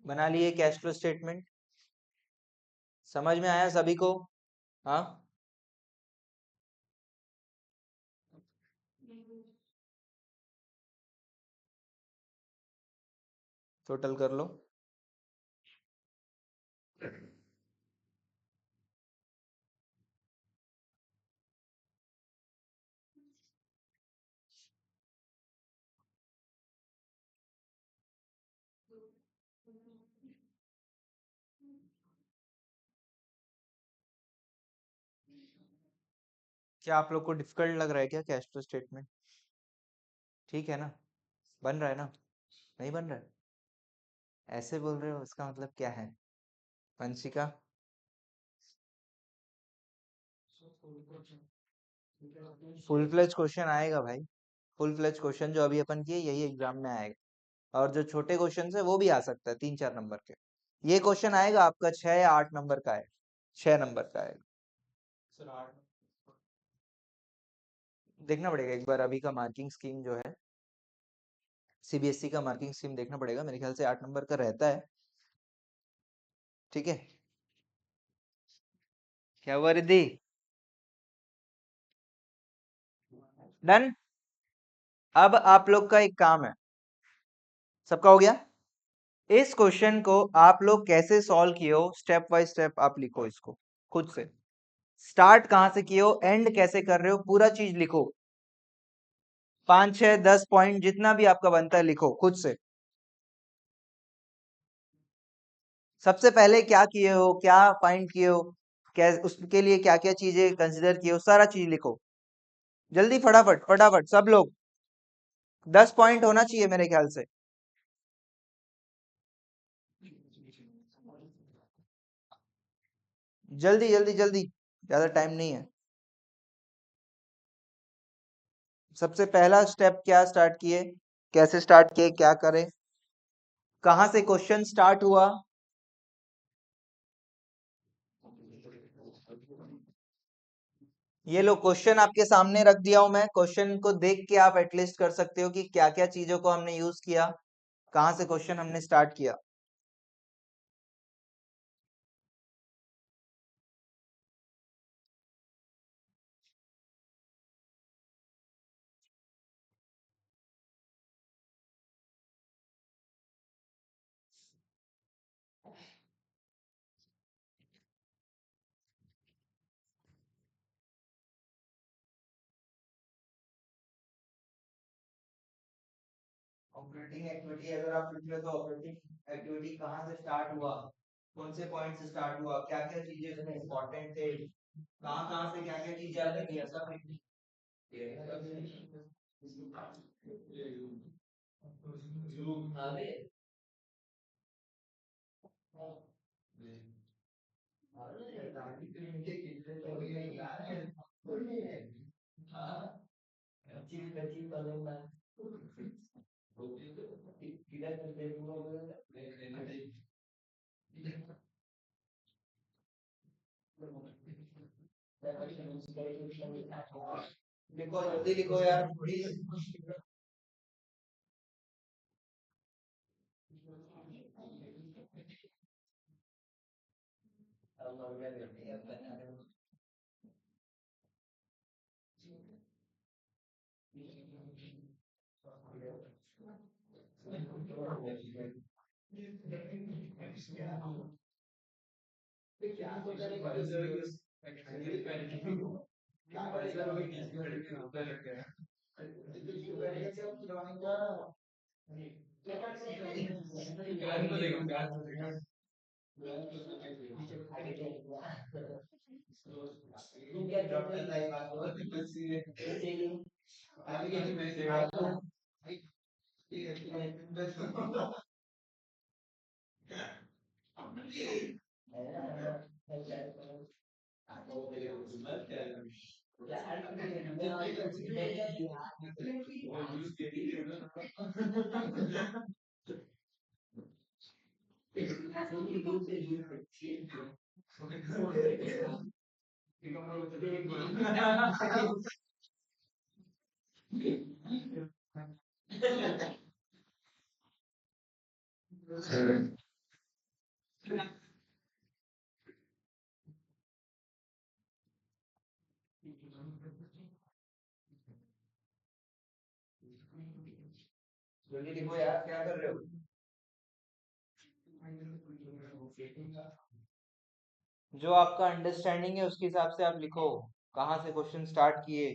A: बना लिए कैश फ्लो स्टेटमेंट, समझ में आया सभी को, हाँ। टोटल कर लो। क्या आप लोग को डिफिकल्ट लग रहा है क्या कैश फ्लो स्टेटमेंट, ठीक है ना, बन रहा है ना, नहीं बन रहा है, ऐसे बोल रहे हो इसका मतलब क्या है, वंशिका। फुल फ्लेज क्वेश्चन आएगा भाई। फुल फ्लेज क्वेश्चन जो अभी अपन किए यही एग्जाम में आएगा, और जो छोटे क्वेश्चन है वो भी आ सकता है 3-4 नंबर के। ये क्वेश्चन आएगा आपका 6 या 8 नंबर का है, 6 नंबर का है। देखना पड़ेगा एक बार अभी का मार्किंग स्कीम जो है, सीबीएसई का मार्किंग स्कीम देखना पड़ेगा, मेरे ख्याल से 8 नंबर का रहता है। ठीक है, क्या हुआ रिद्धि? डन। अब आप लोग का एक काम है, सबका हो गया? इस क्वेश्चन को आप लोग कैसे सॉल्व किए हो, स्टेप बाय स्टेप आप लिखो इसको खुद से। स्टार्ट कहां से किए हो, एंड कैसे कर रहे हो, पूरा चीज लिखो। 5, 6, 10 पॉइंट जितना भी आपका बनता है लिखो खुद से। सबसे पहले क्या किए हो, क्या फाइंड किए हो, क्या उसके लिए क्या क्या चीजें कंसिडर किए हो, सारा चीज लिखो जल्दी, फटाफट फटाफट सब लोग। 10 पॉइंट होना चाहिए मेरे ख्याल से। जल्दी जल्दी जल्दी, ज्यादा टाइम नहीं है। सबसे पहला स्टेप क्या स्टार्ट किए, कैसे स्टार्ट किए, क्या करें, कहां से क्वेश्चन स्टार्ट हुआ। ये लो क्वेश्चन आपके सामने रख दिया हूं मैं, क्वेश्चन को देख के आप एटलीस्ट कर सकते हो कि क्या क्या चीजों को हमने यूज किया, कहां से क्वेश्चन हमने स्टार्ट किया। ऑपरेटिंग एक्टिविटी अगर आप लिख रहे हो तो ऑपरेटिंग एक्टिविटी कहाँ से स्टार्ट हुआ, कौन से पॉइंट से स्टार्ट हुआ, क्या क्या चीजें उसमें इम्पोर्टेंट थे, कहाँ कहाँ से क्या क्या चीजें आ रही है सब लिखिए। लिखो जल्दी लिखो यार प्लीज। जल्दी लिखो यार, क्या कर रहे हो? जो आपका अंडरस्टैंडिंग है उसके हिसाब से आप लिखो, कहाँ से क्वेश्चन स्टार्ट किए।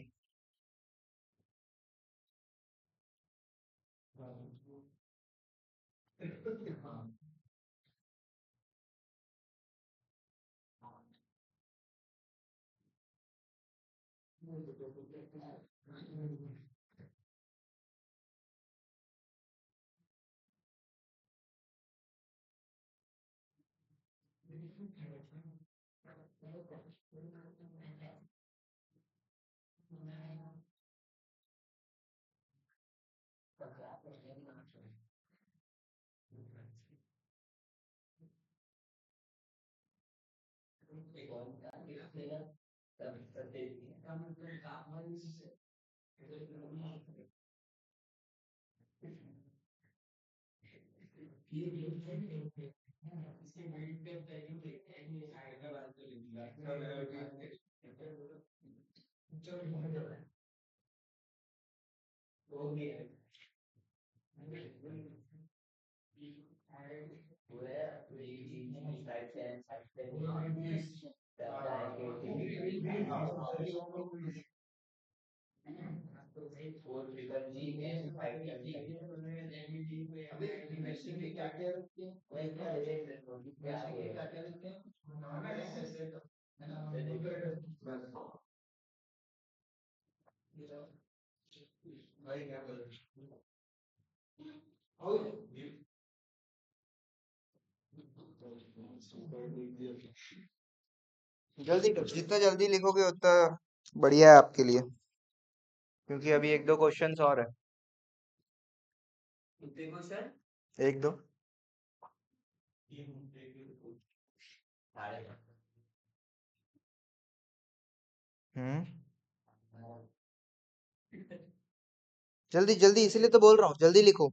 A: जल्दी जितना जल्दी लिखोगे उतना बढ़िया है आपके लिए, क्योंकि अभी एक दो क्वेश्चंस और है। एक दो। हम्म। जल्दी जल्दी, इसीलिए तो बोल रहा हूँ जल्दी लिखो।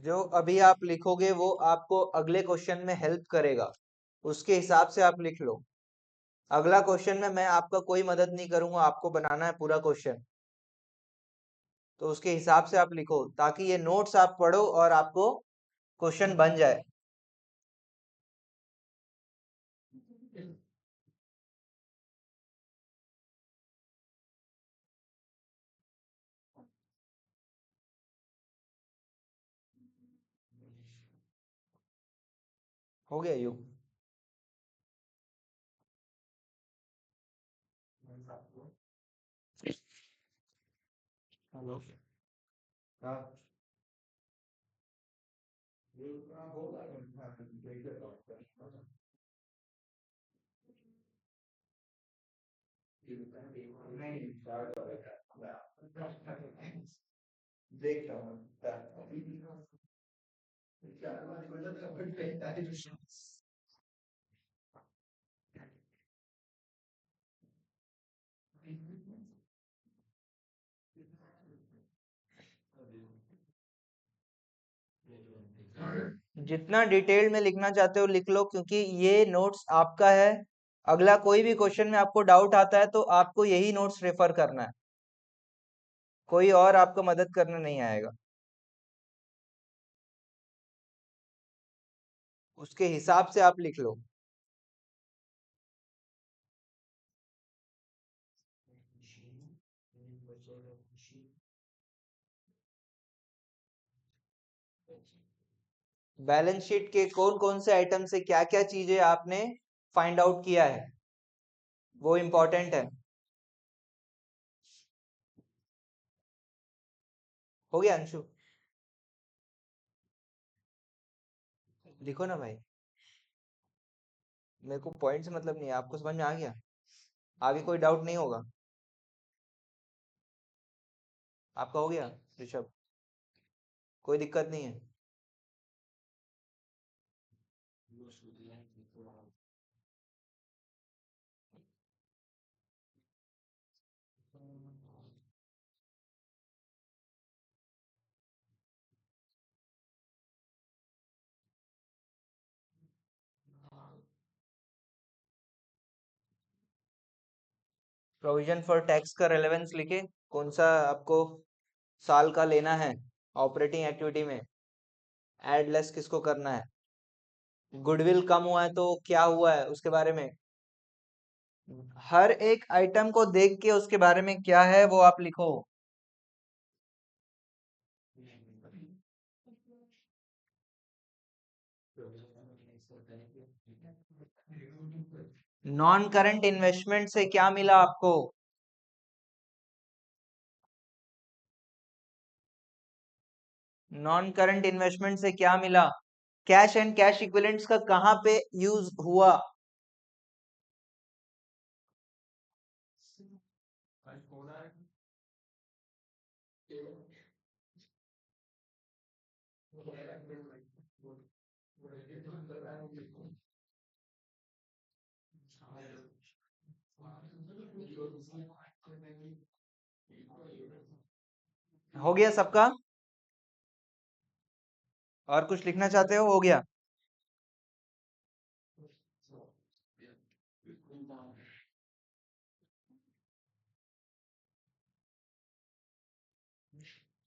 A: जो अभी आप लिखोगे वो आपको अगले क्वेश्चन में हेल्प करेगा, उसके हिसाब से आप लिख लो। अगला क्वेश्चन में मैं आपका कोई मदद नहीं करूंगा, आपको बनाना है पूरा क्वेश्चन, तो उसके हिसाब से आप लिखो ताकि ये नोट्स आप पढ़ो और आपको क्वेश्चन बन जाए। हो गया यू। हेलो। हाँ। देखता हूँ। जितना डिटेल में लिखना चाहते हो लिख लो, क्योंकि ये नोट्स आपका है। अगला कोई भी क्वेश्चन में आपको डाउट आता है तो आपको यही नोट्स रेफर करना है, कोई और आपको मदद करने नहीं आएगा। उसके हिसाब से आप लिख लो। बैलेंस शीट के कौन कौन से आइटम से क्या क्या चीजें आपने फाइंड आउट किया है, वो इम्पोर्टेंट है। हो गया अंशु? लिखो ना भाई, मेरे को पॉइंट से मतलब नहीं है, आपको समझ में आ गया? आगे कोई डाउट नहीं होगा? आपका हो गया ऋषभ? कोई दिक्कत नहीं है? प्रोविजन फॉर टैक्स का रेलेवेंस लिखे, कौन सा आपको साल का लेना है ऑपरेटिंग एक्टिविटी में, एड लेस किसको करना है, गुडविल कम हुआ है तो क्या हुआ है उसके बारे में, हर एक आइटम को देख के उसके बारे में क्या है वो आप लिखो। नॉन करंट इन्वेस्टमेंट से क्या मिला आपको, नॉन करंट इन्वेस्टमेंट से क्या मिला, कैश एंड कैश इक्विवेलेंट्स का कहां पे यूज हुआ, हो गया सबका, और कुछ लिखना चाहते हो, हो गया।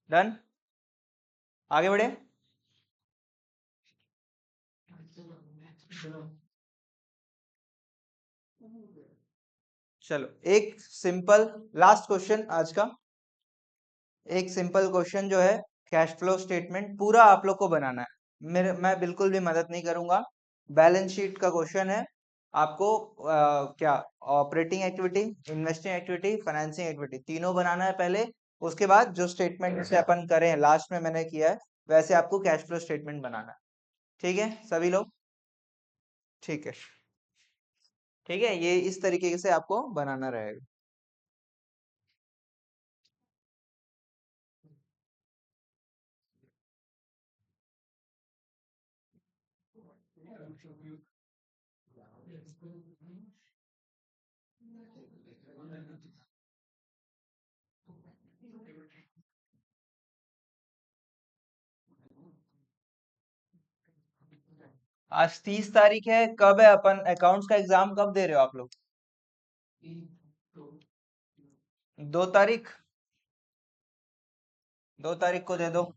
A: डन, आगे बढ़े। चलो एक सिंपल लास्ट क्वेश्चन आज का, एक सिंपल क्वेश्चन जो है, कैश फ्लो स्टेटमेंट पूरा आप लोग को बनाना है, मैं बिल्कुल भी मदद नहीं करूंगा। बैलेंस शीट का क्वेश्चन है आपको, क्या operating activity, investing activity, financing activity तीनों बनाना है पहले, उसके बाद जो स्टेटमेंट से अपन करें लास्ट में मैंने किया है वैसे आपको कैश फ्लो स्टेटमेंट बनाना है। ठीक है सभी लोग, ठीक है, ठीक है, ये इस तरीके से आपको बनाना रहेगा। आज 30 तारीख है, कब है अपन अकाउंट्स का एग्जाम कब दे रहे हो आप लोग, 2 तारीख, 2 तारीख को दे दो।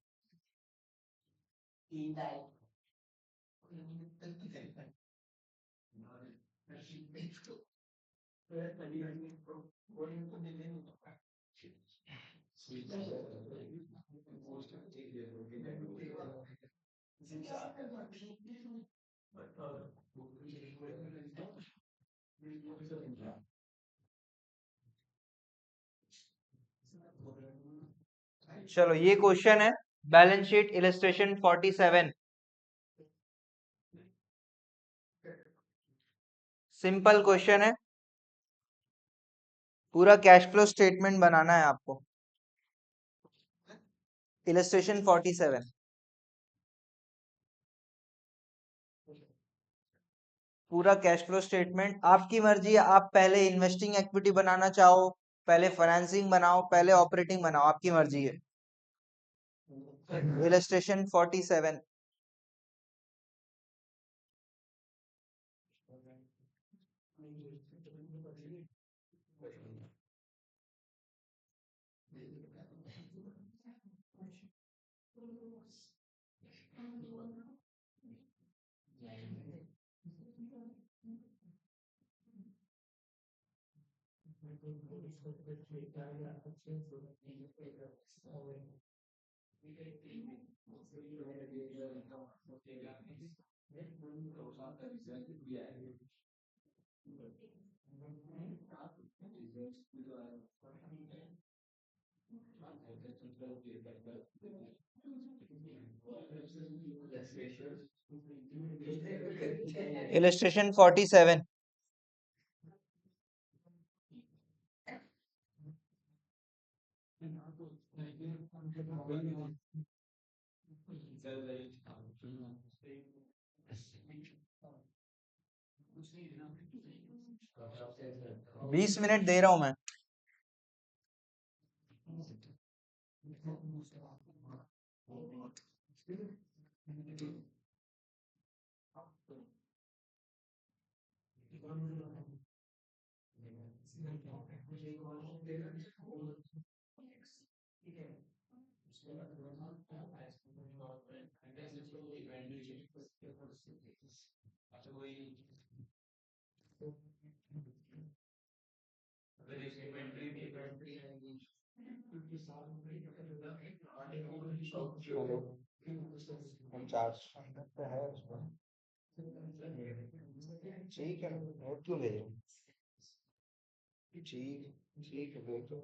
A: चलो ये क्वेश्चन है, balance sheet illustration 47, simple question है, पूरा कैश फ्लो स्टेटमेंट बनाना है आपको, इलस्ट्रेशन 47, पूरा कैश फ्लो स्टेटमेंट आपकी मर्जी है, आप पहले इन्वेस्टिंग एक्टिविटी बनाना चाहो, पहले फाइनेंसिंग बनाओ, पहले ऑपरेटिंग बनाओ, आपकी मर्जी है। इलस्ट्रेशन 47, इलस्ट्रेशन 47, 20 मिनट दे रहा हूं मैं।
B: हेलो। हम चार्ज पे है उसमें। ठीक है, नोट क्यों भेज रहे हो? ठीक, ठीक है, भेज दो।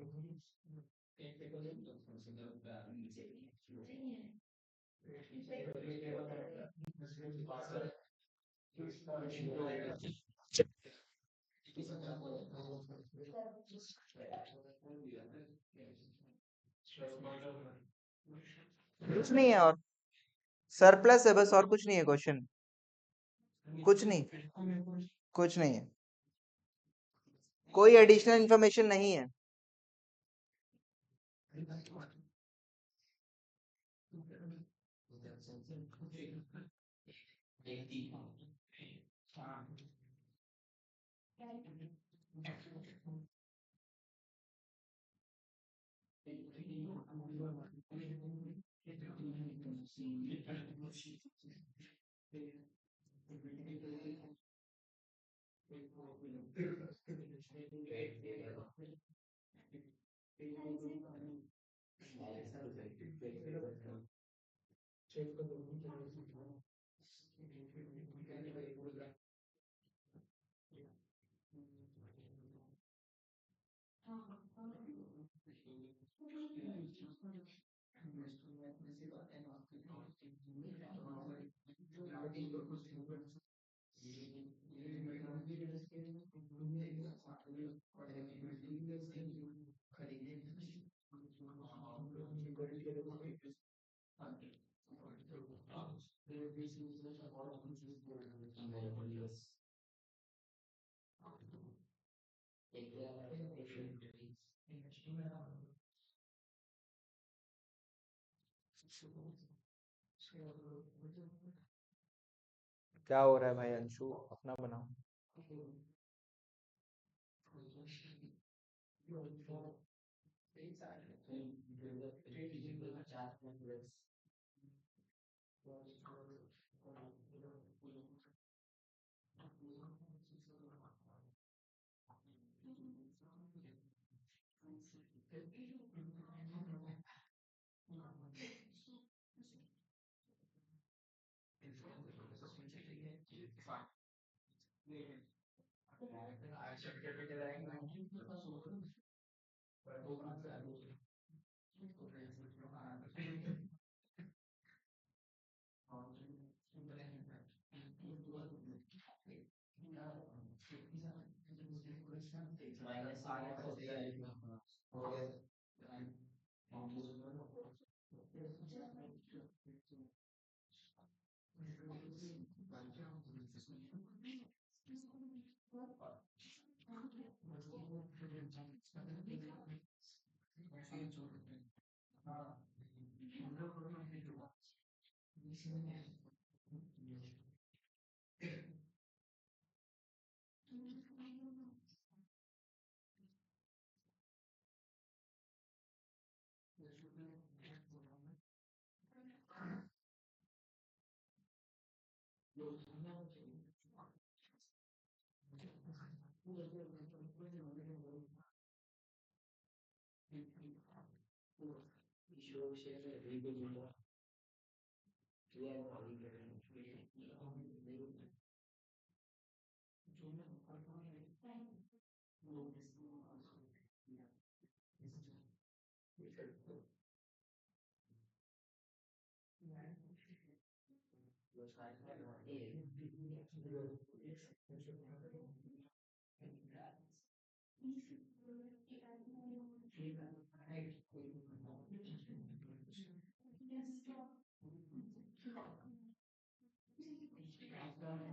A: कुछ नहीं है और सरप्लस है बस, और कुछ नहीं है क्वेश्चन। कुछ नहीं, कुछ नहीं है, कोई एडिशनल इंफॉर्मेशन नहीं है।
B: क्या हो रहा है भाई अंशु, अपना बनाओ।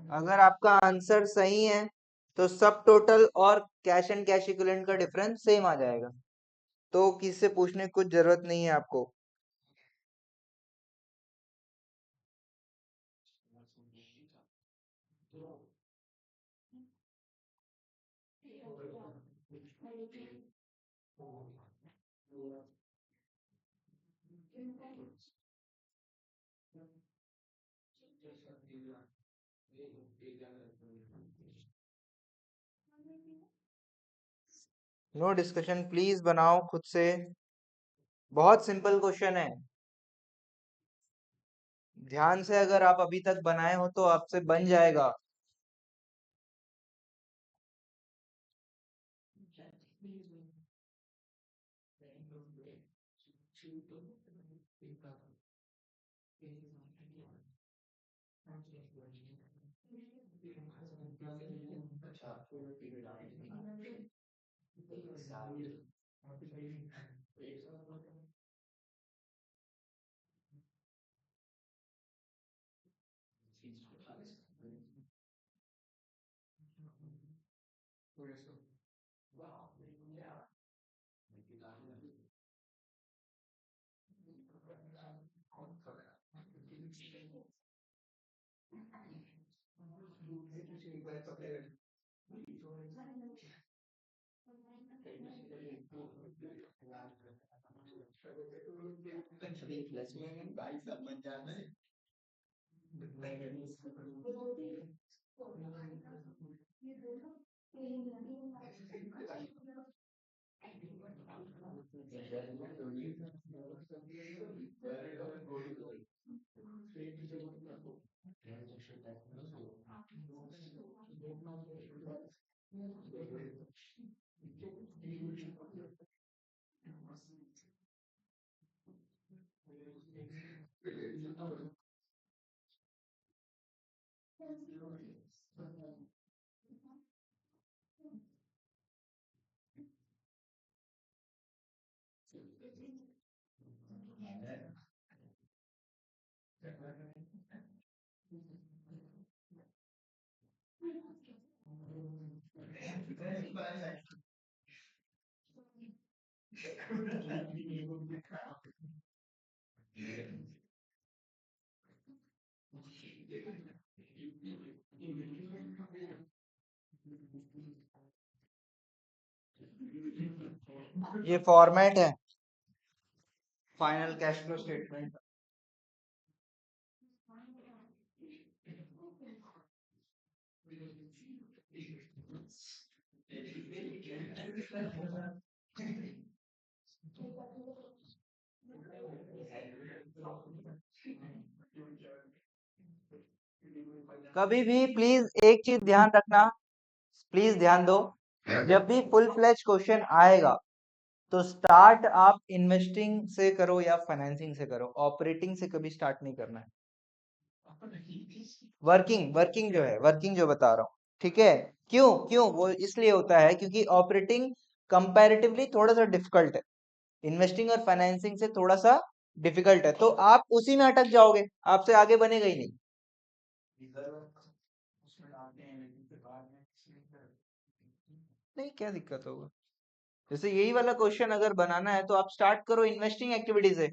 A: अगर आपका आंसर सही है तो सब टोटल और कैश एंड कैश इक्विवेलेंट का डिफरेंस सेम आ जाएगा, तो किसी से पूछने की कुछ जरूरत नहीं है आपको। नो डिस्कशन, प्लीज बनाओ खुद से। बहुत सिंपल क्वेश्चन है, ध्यान से अगर आप अभी तक बनाए हो तो आपसे बन जाएगा। ये फॉर्मेट है फाइनल कैश फ्लो स्टेटमेंट। कभी भी प्लीज एक चीज ध्यान रखना, प्लीज ध्यान दो, जब भी फुल फ्लेज क्वेश्चन आएगा तो स्टार्ट आप इन्वेस्टिंग से करो या फाइनेंसिंग से करो, ऑपरेटिंग से कभी स्टार्ट नहीं करना है। वर्किंग वर्किंग जो है, वर्किंग जो बता रहा हूँ, ठीक है। क्यों क्यों वो इसलिए होता है क्योंकि ऑपरेटिंग कंपैरेटिवली थोड़ा सा डिफिकल्ट है, इन्वेस्टिंग और फाइनेंसिंग से थोड़ा सा डिफिकल्ट है, तो आप उसी में अटक जाओगे, आपसे आगे बनेगा ही नहीं। नहीं, क्या दिक्कत होगा, जैसे यही वाला क्वेश्चन अगर बनाना है तो आप स्टार्ट करो इन्वेस्टिंग एक्टिविटी से।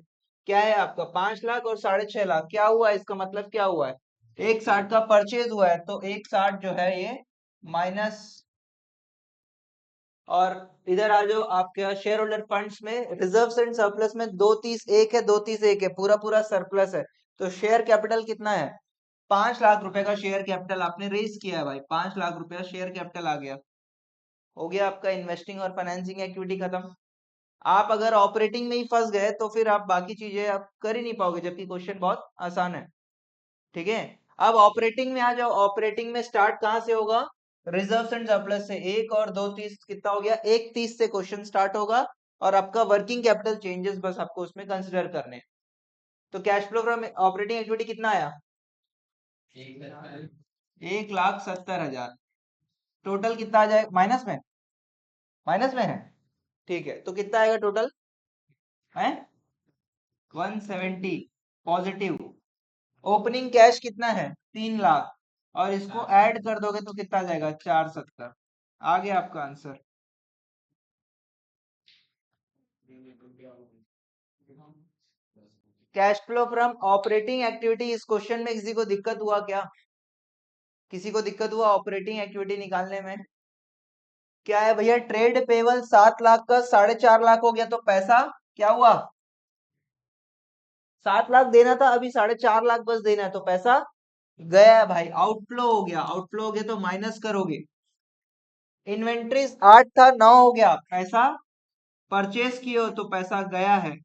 A: क्या है आपका 5 लाख और 6.5 लाख, क्या हुआ इसका मतलब, क्या हुआ है, 1.60 का परचेज हुआ है तो 1.60 जो है ये माइनस, और इधर आ जाओ आपके शेयर होल्डर फंड्स में, रिजर्व्स एंड सरप्लस में 231 है, 231 है, पूरा पूरा सरप्लस है, तो शेयर कैपिटल कितना है, 5 लाख रुपए का शेयर कैपिटल आपने रेज किया है भाई, 5 लाख रुपया शेयर कैपिटल आ गया, हो गया आपका इन्वेस्टिंग और फाइनेंसिंग एक्टिविटी खत्म। आप अगर ऑपरेटिंग में ही फंस गए तो फिर आप बाकी चीजें आप कर ही नहीं पाओगे, जबकि क्वेश्चन बहुत आसान है, ठीक है। अब ऑपरेटिंग में आ जाओ, ऑपरेटिंग में स्टार्ट कहां से होगा, रिजर्व एंड सरप्लस से, 1 और 2 30 कितना हो गया, 1 30 से क्वेश्चन स्टार्ट होगा, और आपका वर्किंग कैपिटल चेंजेस बस आपको उसमें कंसिडर करने हैं। तो cash flow from operating activity कितना आया, 1,70,000, टोटल कितना आ जाए, माइनस में, माइनस में है, ठीक है, तो कितना आएगा टोटल है, 170 पॉजिटिव। ओपनिंग कैश कितना है, 3 लाख, और इसको ऐड कर दोगे तो कितना आ जाएगा, 470, आ गया आपका answer. Cash flow from operating activity, इस क्वेश्चन में किसी को दिक्कत हुआ क्या, किसी को दिक्कत हुआ ऑपरेटिंग एक्टिविटी निकालने में, क्या है भैया, ट्रेड पेबल 7 लाख का 4.5 लाख हो गया, तो पैसा क्या हुआ, 7 लाख देना था, अभी 4.5 लाख बस देना है, तो पैसा गया भाई, आउटफ्लो हो गया, आउटफ्लो हो गया तो माइनस करोगे। इन्वेंट्रीज 8 था, 9 हो गया, पैसा परचेस किए हो तो पैसा गया है।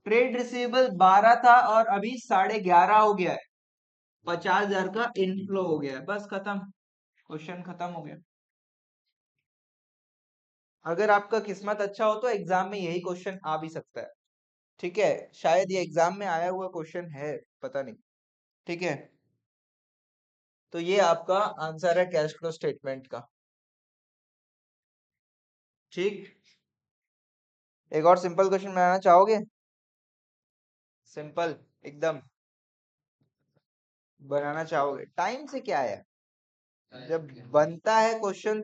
A: ट्रेड रिसीवेबल 12 था और अभी 11:30 हो गया है, 50,000 का इनफ्लो हो गया है। बस खत्म, क्वेश्चन खत्म हो गया। अगर आपका किस्मत अच्छा हो तो एग्जाम में यही क्वेश्चन आ भी सकता है। ठीक है, शायद ये एग्जाम में आया हुआ क्वेश्चन है, पता नहीं। ठीक है, तो ये आपका आंसर है कैश फ्लो स्टेटमेंट का। ठीक, एक और सिंपल क्वेश्चन बनाना चाहोगे? सिंपल एकदम बनाना चाहोगे? टाइम से क्या है, जब बनता है क्वेश्चन